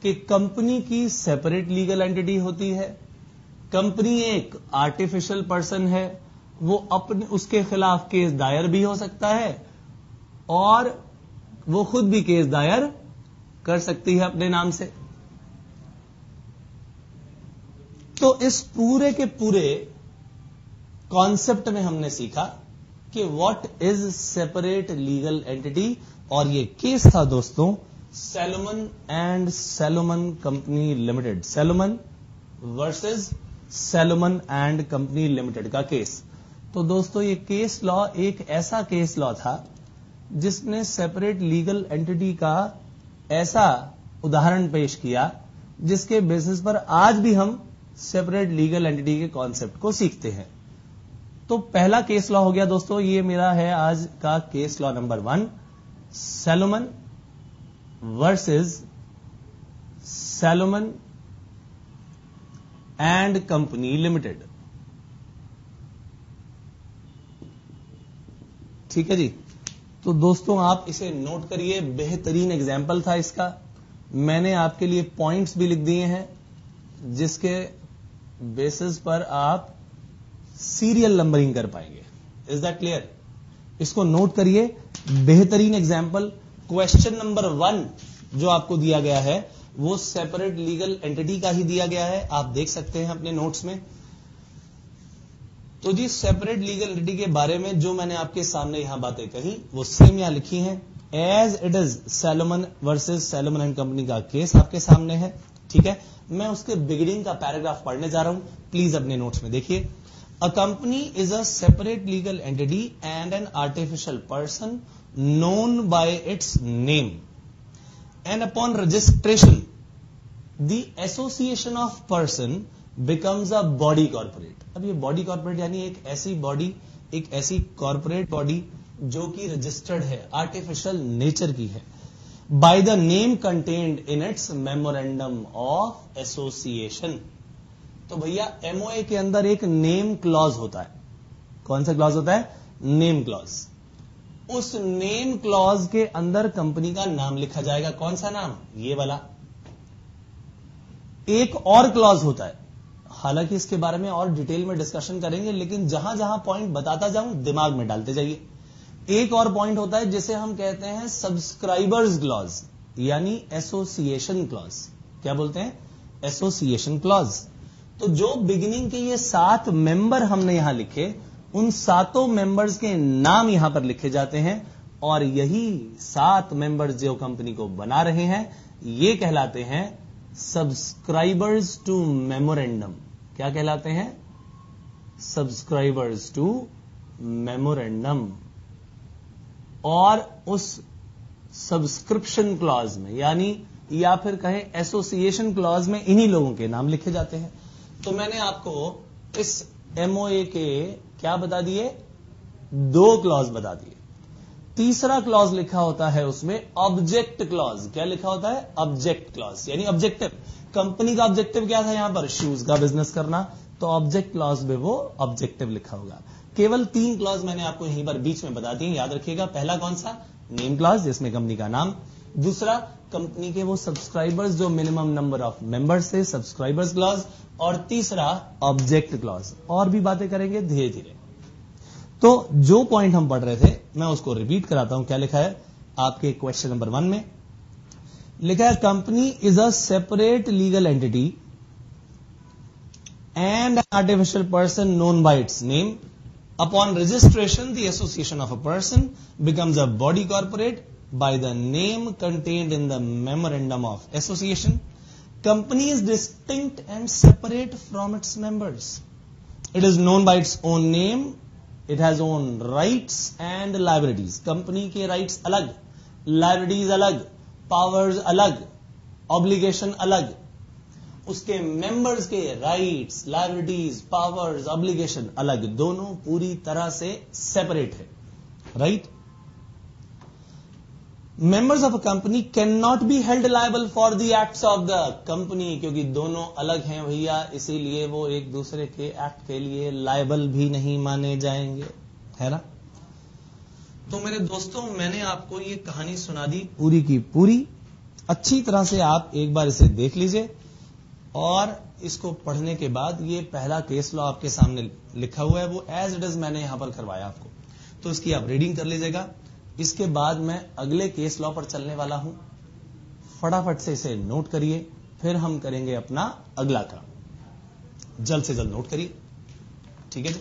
Speaker 1: कि कंपनी की सेपरेट लीगल एंटिटी होती है। कंपनी एक आर्टिफिशियल पर्सन है, वो अपने उसके खिलाफ केस दायर भी हो सकता है और वो खुद भी केस दायर कर सकती है अपने नाम से। तो इस पूरे के पूरे कॉन्सेप्ट में हमने सीखा कि what is separate legal entity, और ये केस था दोस्तों Salomon and Salomon company limited, Salomon versus Salomon and company limited का केस। तो दोस्तों ये केस लॉ एक ऐसा केस लॉ था जिसने सेपरेट लीगल एंटिटी का ऐसा उदाहरण पेश किया जिसके बेसिस पर आज भी हम सेपरेट लीगल एंटिटी के कॉन्सेप्ट को सीखते हैं। तो पहला केस लॉ हो गया दोस्तों, ये मेरा है आज का case law number 1, Salomon versus Salomon and company limited. ठीक है जी। तो दोस्तों आप इसे नोट करिए, बेहतरीन एग्जाम्पल था इसका। मैंने आपके लिए पॉइंट्स भी लिख दिए हैं जिसके बेसिस पर आप सीरियल नंबरिंग कर पाएंगे। Is that clear? इसको नोट करिए, बेहतरीन एग्जाम्पल। क्वेश्चन नंबर 1 जो आपको दिया गया है वो सेपरेट लीगल एंटिटी का ही दिया गया है, आप देख सकते हैं अपने नोट्स में। तो जी सेपरेट लीगल एंटिटी के बारे में जो मैंने आपके सामने यहां बातें कही वो सेम यहां लिखी हैं। As it is Salomon versus Salomon and company का केस आपके सामने है। ठीक है, मैं उसके बिगिनिंग का पैराग्राफ पढ़ने जा रहा हूं, प्लीज अपने नोट्स में देखिए। A company is a separate legal entity and an artificial person known by its name, and upon registration the association of person becomes a body corporate। अब ये body corporate यानी एक ऐसी बॉडी, एक ऐसी कॉर्पोरेट बॉडी जो कि registered है, आर्टिफिशियल नेचर की है, by the name contained in its memorandum of association। तो भैया एमओए के अंदर एक नेम क्लॉज होता है। कौन सा क्लॉज होता है? Name clause. उस नेम क्लॉज के अंदर कंपनी का नाम लिखा जाएगा। कौन सा नाम? ये वाला। एक और क्लॉज होता है, हालांकि इसके बारे में और डिटेल में डिस्कशन करेंगे, लेकिन जहां जहां पॉइंट बताता जाऊं दिमाग में डालते जाइए। एक और पॉइंट होता है जिसे हम कहते हैं सब्सक्राइबर्स क्लॉज, यानी एसोसिएशन क्लॉज। क्या बोलते हैं? Association clause. तो जो बिगिनिंग के ये 7 मेंबर हमने यहां लिखे, उन 7 मेंबर्स के नाम यहां पर लिखे जाते हैं, और यही 7 मेंबर्स जो कंपनी को बना रहे हैं ये कहलाते हैं सब्सक्राइबर्स टू मेमोरेंडम। क्या कहलाते हैं? Subscribers to memorandum. और उस सब्सक्रिप्शन क्लॉज में, यानी या फिर कहें एसोसिएशन क्लॉज में, इन्हीं लोगों के नाम लिखे जाते हैं। तो मैंने आपको इस एमओए के क्या बता दिए? 2 क्लॉज बता दिए। तीसरा क्लॉज लिखा होता है उसमें ऑब्जेक्ट क्लॉज। क्या लिखा होता है? ऑब्जेक्ट क्लॉज, यानी ऑब्जेक्टिव। कंपनी का ऑब्जेक्टिव क्या था? यहां पर शूज का बिजनेस करना, तो ऑब्जेक्ट क्लॉज में वो ऑब्जेक्टिव लिखा होगा। केवल 3 क्लॉज मैंने आपको यहीं पर बीच में बता दिए, याद रखिएगा। पहला कौन सा? नेम क्लॉज, जिसमें कंपनी का नाम। दूसरा, कंपनी के वो सब्सक्राइबर्स जो मिनिमम नंबर ऑफ मेंबर्स थे, सब्सक्राइबर्स क्लॉज। और तीसरा ऑब्जेक्ट क्लॉज। और भी बातें करेंगे धीरे धीरे। तो जो पॉइंट हम पढ़ रहे थे मैं उसको रिपीट कराता हूं। क्या लिखा है आपके क्वेश्चन नंबर 1 में? लिखा है company is a separate legal entity and artificial person known by it's name. Upon registration, the association of a person becomes a body corporate by the name contained in the memorandum of association. Company is distinct and separate from its members. It is known by its own name. It has own rights and liabilities. Company के rights अलग, liabilities अलग, powers अलग, obligation अलग। उसके members के rights, liabilities, powers, obligation अलग, दोनों पूरी तरह से सेपरेट है। Right? Members of a company can not be held liable for the acts of the company, क्योंकि दोनों अलग हैं भैया, इसीलिए वो एक दूसरे के एक्ट के लिए लायबल भी नहीं माने जाएंगे, है ना? तो मेरे दोस्तों, मैंने आपको ये कहानी सुना दी पूरी की पूरी। अच्छी तरह से आप एक बार इसे देख लीजिए, और इसको पढ़ने के बाद ये पहला केस लॉ आपके सामने लिखा हुआ है, वो एज इट इज मैंने यहां पर करवाया आपको, तो इसकी आप रीडिंग कर लीजिएगा। इसके बाद मैं अगले केस लॉ पर चलने वाला हूं, फटाफट से इसे नोट करिए, फिर हम करेंगे अपना अगला काम। जल्द से जल्द नोट करिए, ठीक है जी?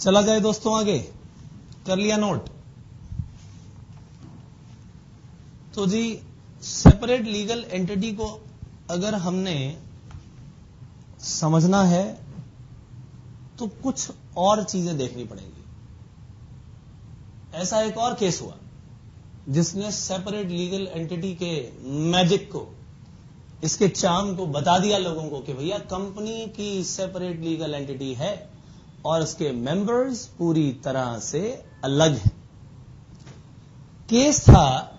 Speaker 1: चला जाए दोस्तों आगे, कर लिया नोट? तो जी सेपरेट लीगल एंटिटी को अगर हमने समझना है तो कुछ और चीजें देखनी पड़ेंगी। ऐसा एक और केस हुआ जिसने सेपरेट लीगल एंटिटी के मैजिक को, इसके चार्म को बता दिया लोगों को कि भैया कंपनी की सेपरेट लीगल एंटिटी है और उसके मेंबर्स पूरी तरह से अलग हैं। केस था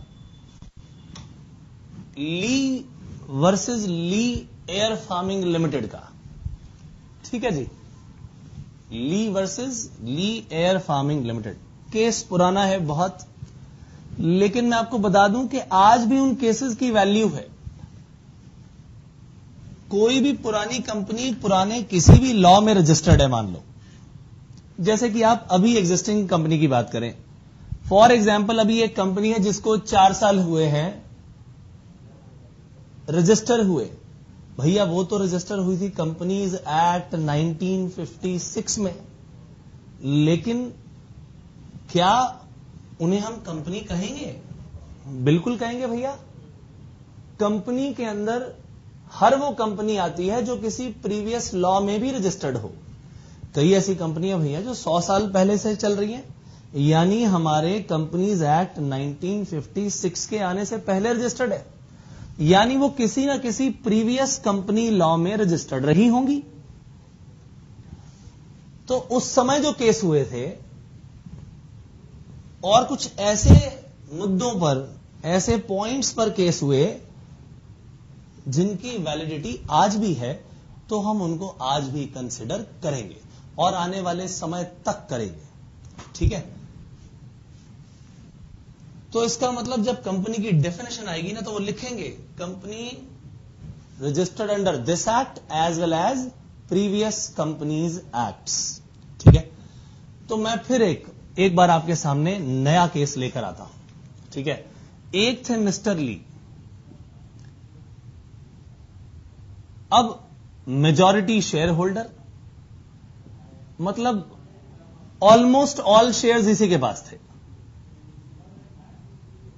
Speaker 1: ली वर्सेस ली एयर फार्मिंग लिमिटेड का। ठीक है जी, ली वर्सेस ली एयर फार्मिंग लिमिटेड। केस पुराना है बहुत, लेकिन मैं आपको बता दूं कि आज भी उन केसेस की वैल्यू है। कोई भी पुरानी कंपनी पुराने किसी भी लॉ में रजिस्टर्ड है, मान लो जैसे कि आप अभी एग्जिस्टिंग कंपनी की बात करें। फॉर एग्जाम्पल अभी एक कंपनी है जिसको 4 साल हुए हैं रजिस्टर हुए। भैया वो तो रजिस्टर हुई थी कंपनीज एक्ट 1956 में, लेकिन क्या उन्हें हम कंपनी कहेंगे? बिल्कुल कहेंगे भैया। कंपनी के अंदर हर वो कंपनी आती है जो किसी प्रीवियस लॉ में भी रजिस्टर्ड हो। कई ऐसी कंपनियां भैया जो 100 साल पहले से चल रही हैं, यानी हमारे कंपनीज एक्ट 1956 के आने से पहले रजिस्टर्ड है, यानी वो किसी ना किसी प्रीवियस कंपनी लॉ में रजिस्टर्ड रही होंगी। तो उस समय जो केस हुए थे और कुछ ऐसे मुद्दों पर, ऐसे पॉइंट्स पर केस हुए जिनकी वैलिडिटी आज भी है, तो हम उनको आज भी कंसिडर करेंगे और आने वाले समय तक करेंगे। ठीक है, तो इसका मतलब जब कंपनी की डेफिनेशन आएगी ना, तो वो लिखेंगे company registered under this act as well as previous companies acts. ठीक है, तो मैं फिर एक बार आपके सामने नया केस लेकर आता हूं। ठीक है, एक थे मिस्टर ली। अब मेजॉरिटी शेयर होल्डर, मतलब ऑलमोस्ट ऑल शेयर्स इसी के पास थे।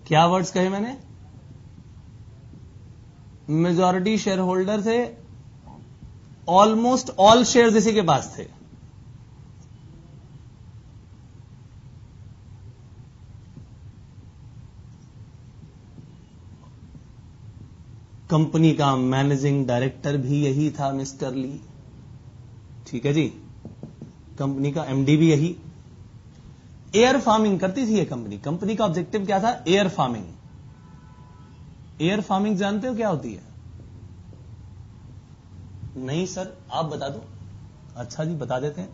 Speaker 1: क्या वर्ड्स कहे मैंने? मेजॉरिटी शेयर होल्डर थे, ऑलमोस्ट ऑल शेयर्स इसी के पास थे। कंपनी का मैनेजिंग डायरेक्टर भी यही था, मिस्टर ली। ठीक है जी, कंपनी का एमडी भी यही। एयर फार्मिंग करती थी ये कंपनी। कंपनी का ऑब्जेक्टिव क्या था? Air farming. एयर फार्मिंग जानते हो क्या होती है? नहीं सर, आप बता दो। अच्छा जी, बता देते हैं।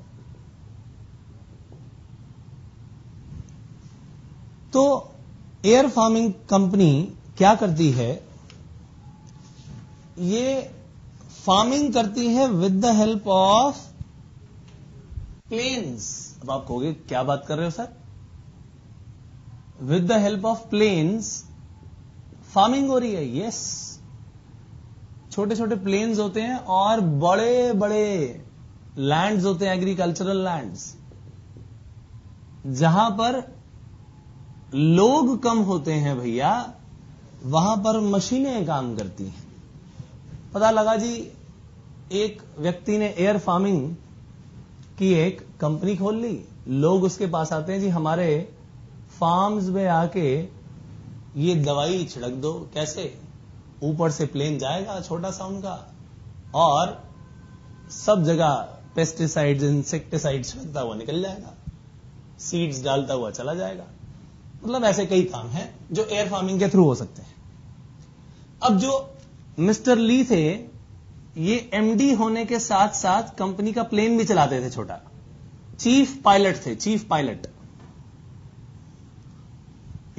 Speaker 1: तो एयर फार्मिंग कंपनी क्या करती है? ये फार्मिंग करती है with the help of planes. अब आप कहोगे क्या बात कर रहे हो sir? With the help of planes farming हो रही है। यस, छोटे छोटे प्लेन्स होते हैं और बड़े बड़े लैंड्स होते हैं, एग्रीकल्चरल लैंड्स, जहां पर लोग कम होते हैं भैया, वहां पर मशीनें काम करती हैं। पता लगा जी, एक व्यक्ति ने एयर फार्मिंग की एक कंपनी खोल ली। लोग उसके पास आते हैं, जी हमारे फार्म्स में आके ये दवाई छिड़क दो। कैसे? ऊपर से प्लेन जाएगा छोटा सा उनका, और सब जगह पेस्टिसाइड्स, इंसेक्टिसाइड्स छिड़कता हुआ निकल जाएगा, सीड्स डालता हुआ चला जाएगा। मतलब ऐसे कई काम हैं जो एयर फार्मिंग के थ्रू हो सकते हैं। अब जो मिस्टर ली थे, ये एमडी होने के साथ साथ कंपनी का प्लेन भी चलाते थे छोटा। चीफ पायलट थे, चीफ पायलट,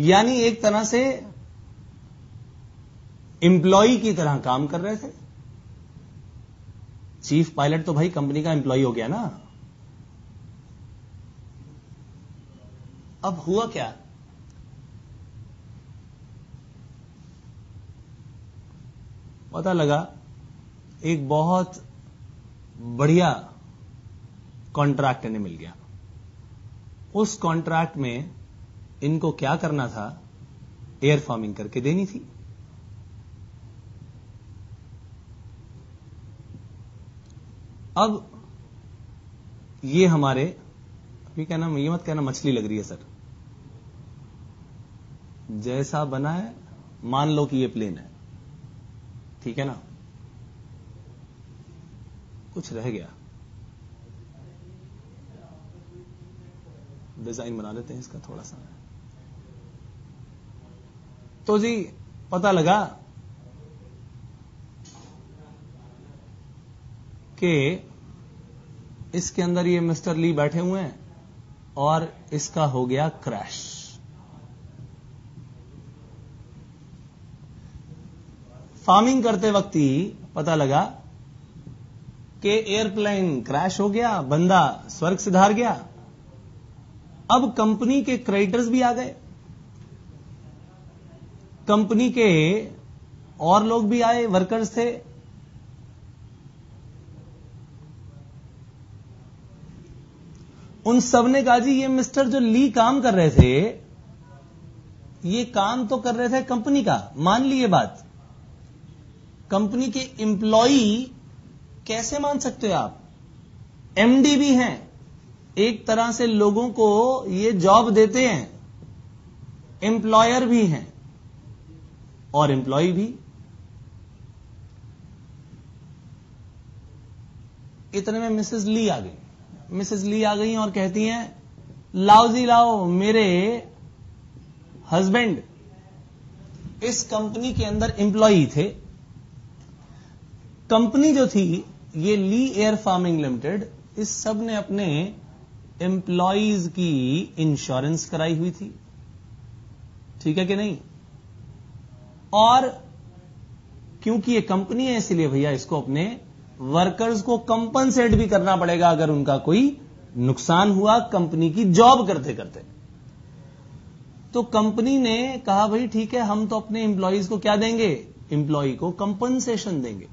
Speaker 1: यानी एक तरह से एम्प्लॉय की तरह काम कर रहे थे। चीफ पायलट तो भाई कंपनी का एम्प्लॉय हो गया ना। अब हुआ क्या? पता लगा एक बहुत बढ़िया कॉन्ट्रैक्ट इन्हें मिल गया। उस कॉन्ट्रैक्ट में इनको क्या करना था, एयर फार्मिंग करके देनी थी। अब ये हमारे, ये कहना, ये मत कहना मछली लग रही है सर, जैसा बना है मान लो कि ये प्लेन है, ठीक है ना, कुछ रह गया, डिजाइन बना लेते हैं इसका थोड़ा सा। तो जी पता लगा कि इसके अंदर ये मिस्टर ली बैठे हुए हैं और इसका हो गया क्रैश। फार्मिंग करते वक्त ही पता लगा कि एयरप्लेन क्रैश हो गया, बंदा स्वर्ग सिधार गया। अब कंपनी के क्रेडिटर्स भी आ गए, कंपनी के और लोग भी आए, वर्कर्स थे। उन सब ने कहा जी ये मिस्टर जो ली काम कर रहे थे, ये काम तो कर रहे थे कंपनी का, मान ली ये बात, कंपनी के एम्प्लॉई कैसे मान सकते हो आप? एमडी भी हैं, एक तरह से लोगों को ये जॉब देते हैं, एम्प्लॉयर भी हैं और एम्प्लॉय भी। इतने में मिसेस ली आ गई। मिसेस ली आ गई और कहती हैं, लाओ जी लाओ, मेरे हस्बैंड इस कंपनी के अंदर एम्प्लॉई थे। कंपनी जो थी ये ली एयर फार्मिंग लिमिटेड, इस सब ने अपने एम्प्लॉइज की इंश्योरेंस कराई हुई थी, ठीक है कि नहीं? और क्योंकि ये कंपनी है इसलिए भैया इसको अपने वर्कर्स को कंपनसेट भी करना पड़ेगा अगर उनका कोई नुकसान हुआ कंपनी की जॉब करते करते। तो कंपनी ने कहा भाई ठीक है, हम तो अपने एम्प्लॉइज को क्या देंगे, एम्प्लॉय को कंपनसेशन देंगे।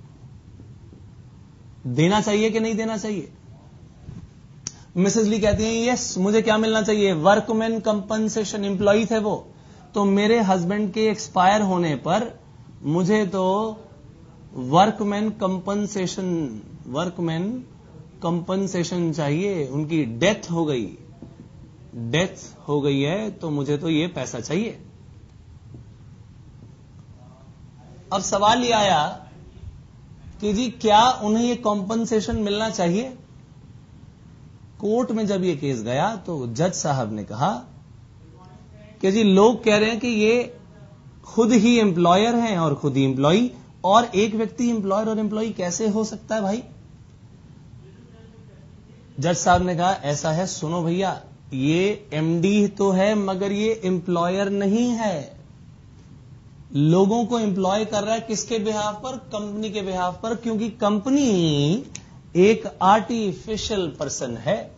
Speaker 1: देना चाहिए कि नहीं देना चाहिए? मिसेस ली कहती हैं यस, मुझे क्या मिलना चाहिए, वर्कमैन कंपनसेशन। एम्प्लॉय थे वो, तो मेरे हस्बैंड के एक्सपायर होने पर मुझे तो वर्कमैन कंपनसेशन चाहिए। उनकी डेथ हो गई है तो मुझे तो ये पैसा चाहिए। अब सवाल ये आया कि जी क्या उन्हें ये कॉम्पनसेशन मिलना चाहिए? कोर्ट में जब ये केस गया तो जज साहब ने कहा कि जी लोग कह रहे हैं कि ये खुद ही एम्प्लॉयर हैं और खुद ही एम्प्लॉई, और एक व्यक्ति एम्प्लॉयर और एम्प्लॉई कैसे हो सकता है भाई? जज साहब ने कहा ऐसा है, सुनो भैया, ये एमडी तो है मगर ये एम्प्लॉयर नहीं है। लोगों को एम्प्लॉय कर रहा है किसके बिहाफ पर? कंपनी के बिहाफ पर, क्योंकि कंपनी एक आर्टिफिशियल पर्सन है,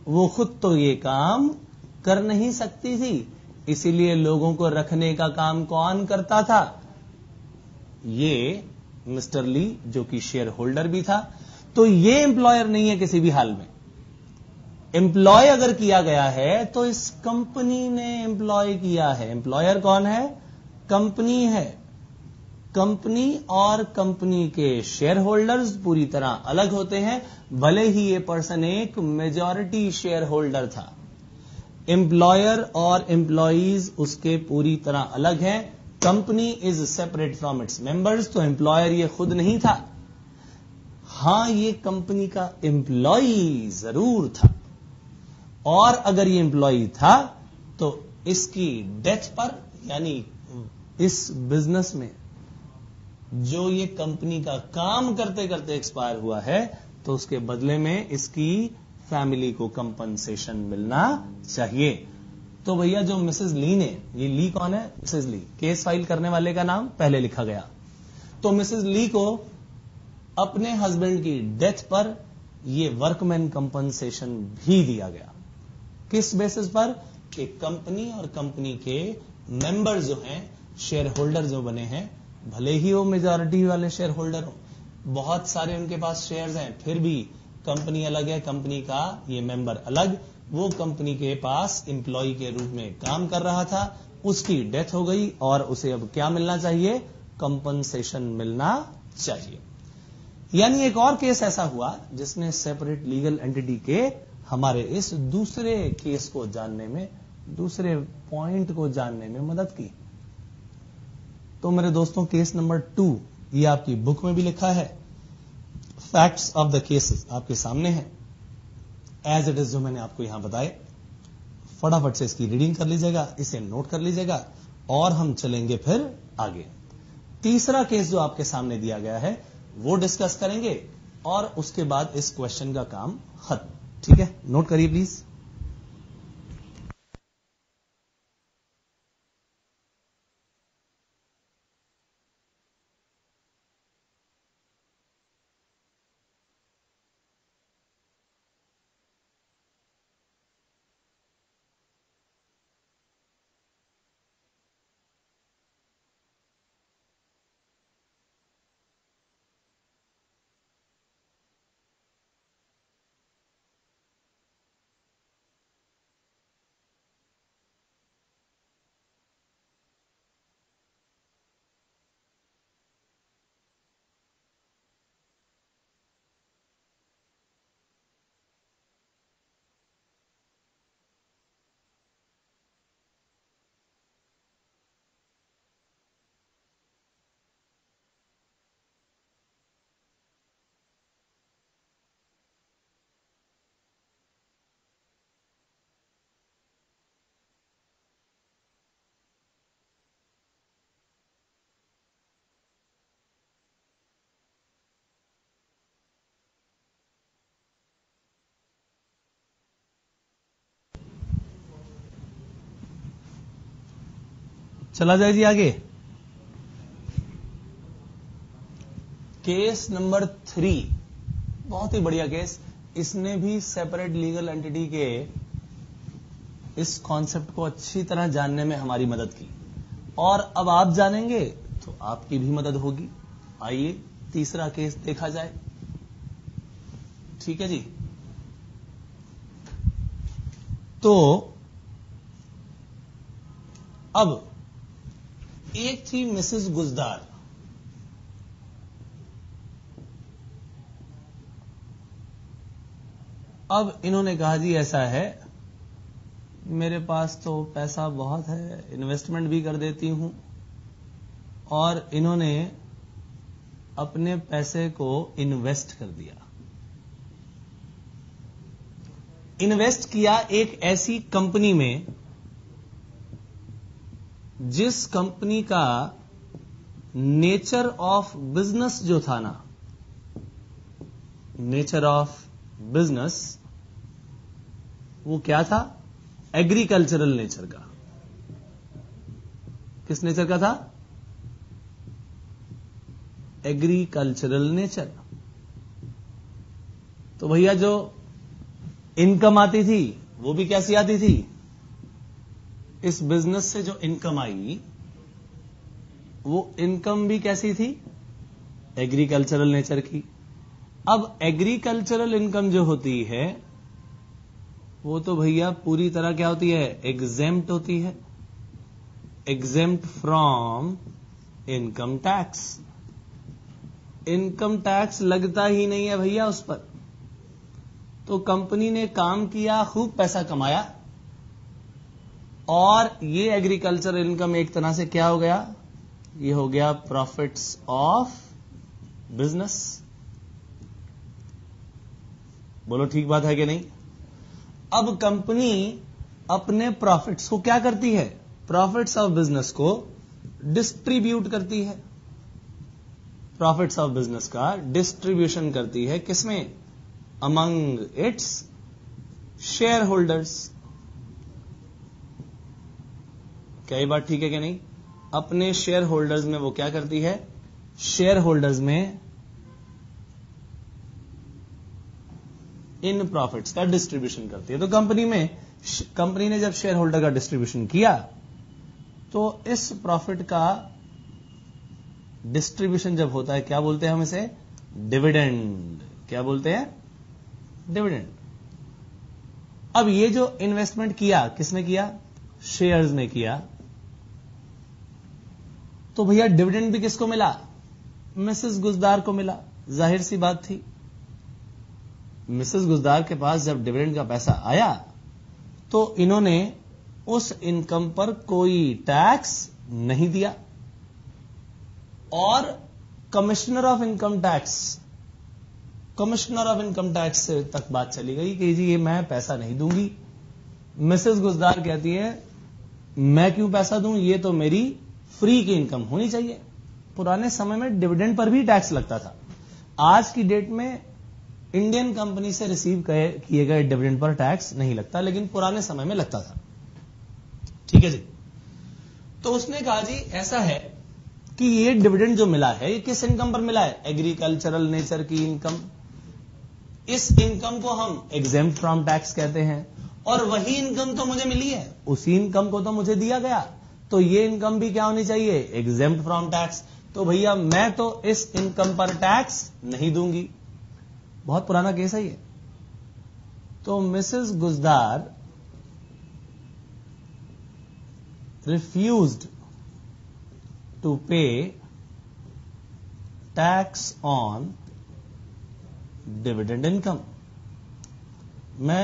Speaker 1: वो खुद तो ये काम कर नहीं सकती थी, इसीलिए लोगों को रखने का काम कौन करता था? ये मिस्टर ली, जो कि शेयर होल्डर भी था। तो ये एम्प्लॉयर नहीं है किसी भी हाल में। एम्प्लॉय अगर किया गया है तो इस कंपनी ने एम्प्लॉय किया है। एम्प्लॉयर कौन है? कंपनी है। कंपनी और कंपनी के शेयर होल्डर्स पूरी तरह अलग होते हैं, भले ही ये पर्सन एक मेजॉरिटी शेयर होल्डर था। एम्प्लॉयर और एम्प्लॉइज उसके पूरी तरह अलग हैं। Company is separate from its members, तो एम्प्लॉयर ये खुद नहीं था। हां, ये कंपनी का एम्प्लॉई जरूर था, और अगर ये एम्प्लॉई था तो इसकी डेथ पर, यानी इस बिजनेस में जो ये कंपनी का काम करते करते एक्सपायर हुआ है, तो उसके बदले में इसकी फैमिली को कंपनसेशन मिलना चाहिए। तो भैया जो मिसेस ली ने, ये ली कौन है? मिसेस ली, केस फाइल करने वाले का नाम पहले लिखा गया। तो मिसेस ली को अपने हस्बैंड की डेथ पर ये वर्कमैन कंपनसेशन भी दिया गया। किस बेसिस पर? कि कंपनी और कंपनी के मेंबर जो हैं, शेयर होल्डर जो बने हैं, भले ही वो मेजॉरिटी वाले शेयर होल्डर हो, बहुत सारे उनके पास शेयर्स हैं, फिर भी कंपनी अलग है, कंपनी का ये मेंबर अलग, वो कंपनी के पास एम्प्लॉय के रूप में काम कर रहा था, उसकी डेथ हो गई और उसे अब क्या मिलना चाहिए? कंपनसेशन मिलना चाहिए। यानी एक और केस ऐसा हुआ जिसने सेपरेट लीगल एंटिटी के हमारे इस दूसरे केस को जानने में, दूसरे पॉइंट को जानने में मदद की। तो मेरे दोस्तों, केस नंबर 2 ये आपकी बुक में भी लिखा है, फैक्ट्स ऑफ द केसेस आपके सामने है एज इट इज, जो मैंने आपको यहां बताए। फटाफट से इसकी रीडिंग कर लीजिएगा, इसे नोट कर लीजिएगा और हम चलेंगे फिर आगे। तीसरा केस जो आपके सामने दिया गया है वो डिस्कस करेंगे और उसके बाद इस क्वेश्चन का काम खत्म। ठीक है, नोट करिए प्लीज। चला जाए जी आगे। केस नंबर 3 बहुत ही बढ़िया केस, इसने भी सेपरेट लीगल एंटिटी के इस कॉन्सेप्ट को अच्छी तरह जानने में हमारी मदद की और अब आप जानेंगे तो आपकी भी मदद होगी। आइए तीसरा केस देखा जाए। ठीक है जी, तो अब एक थी मिसेस गुजदार। अब इन्होंने कहा जी ऐसा है, मेरे पास तो पैसा बहुत है, इन्वेस्टमेंट भी कर देती हूं, और इन्होंने अपने पैसे को इन्वेस्ट कर दिया। इन्वेस्ट किया एक ऐसी कंपनी में जिस कंपनी का नेचर ऑफ बिजनेस जो था ना, नेचर ऑफ बिजनेस वो क्या था? एग्रीकल्चरल नेचर का। किस नेचर का था? Agricultural nature. तो भैया जो इनकम आती थी वो भी कैसी आती थी? इस बिजनेस से जो इनकम आई वो इनकम भी कैसी थी? एग्रीकल्चरल नेचर की। अब एग्रीकल्चरल इनकम जो होती है वो तो भैया पूरी तरह क्या होती है? एग्जेम्प्ट होती है, exempt from income tax. Income tax लगता ही नहीं है भैया उस पर। तो कंपनी ने काम किया, खूब पैसा कमाया, और ये एग्रीकल्चर इनकम एक तरह से क्या हो गया? ये हो गया प्रॉफिट्स ऑफ बिजनेस। बोलो ठीक बात है कि नहीं? अब कंपनी अपने प्रॉफिट्स को क्या करती है? प्रॉफिट्स ऑफ बिजनेस को डिस्ट्रीब्यूट करती है। प्रॉफिट्स ऑफ बिजनेस का डिस्ट्रीब्यूशन करती है किसमें? Among its share holders. क्या ये बात ठीक है कि नहीं? अपने शेयर होल्डर्स में वो क्या करती है? शेयर होल्डर्स में इन प्रॉफिट्स का डिस्ट्रीब्यूशन करती है। तो कंपनी ने जब शेयर होल्डर का डिस्ट्रीब्यूशन किया तो इस प्रॉफिट का डिस्ट्रीब्यूशन जब होता है, क्या बोलते हैं हम इसे? डिविडेंड। क्या बोलते हैं? डिविडेंड। अब ये जो इन्वेस्टमेंट किया किसने किया? शेयर्स ने किया। तो भैया डिविडेंड भी किसको मिला? मिसेस गुजदार को मिला। जाहिर सी बात थी, मिसेस गुजदार के पास जब डिविडेंड का पैसा आया तो इन्होंने उस इनकम पर कोई टैक्स नहीं दिया। और कमिश्नर ऑफ इनकम टैक्स से तक बात चली गई कि जी ये मैं पैसा नहीं दूंगी। मिसेस गुजदार कहती है मैं क्यों पैसा दूं, ये तो मेरी फ्री की इनकम होनी चाहिए। पुराने समय में डिविडेंड पर भी टैक्स लगता था। आज की डेट में इंडियन कंपनी से रिसीव किए गए डिविडेंड पर टैक्स नहीं लगता, लेकिन पुराने समय में लगता था। ठीक है जी। तो उसने कहा जी ऐसा है कि ये डिविडेंड जो मिला है ये किस इनकम पर मिला है? एग्रीकल्चरल नेचर की इनकम। इस इनकम को हम एग्जेम्प्ट फ्रॉम टैक्स कहते हैं, और वही इनकम तो मुझे मिली है, उसी इनकम को तो मुझे दिया गया, तो ये इनकम भी क्या होनी चाहिए? Exempt from tax. तो भैया मैं तो इस इनकम पर टैक्स नहीं दूंगी। बहुत पुराना केस है ये। तो Mrs गुजदार refused to pay tax on dividend income। मैं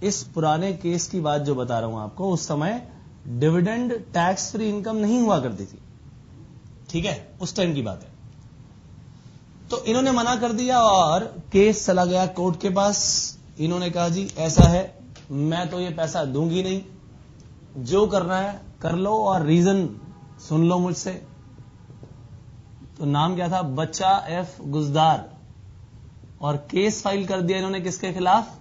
Speaker 1: इस पुराने केस की बात जो बता रहा हूं आपको, उस समय डिविडेंड टैक्स फ्री इनकम नहीं हुआ करती थी। ठीक है, उस टाइम की बात है। तो इन्होंने मना कर दिया और केस चला गया कोर्ट के पास। इन्होंने कहा जी ऐसा है, मैं तो ये पैसा दूंगी नहीं, जो करना है कर लो और रीजन सुन लो मुझसे। तो नाम क्या था? बच्चा एफ गुजदार। और केस फाइल कर दिया इन्होंने किसके खिलाफ?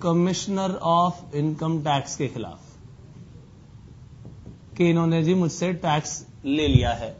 Speaker 1: कमिश्नर ऑफ इनकम टैक्स के खिलाफ, कि इन्होंने जी मुझसे टैक्स ले लिया है।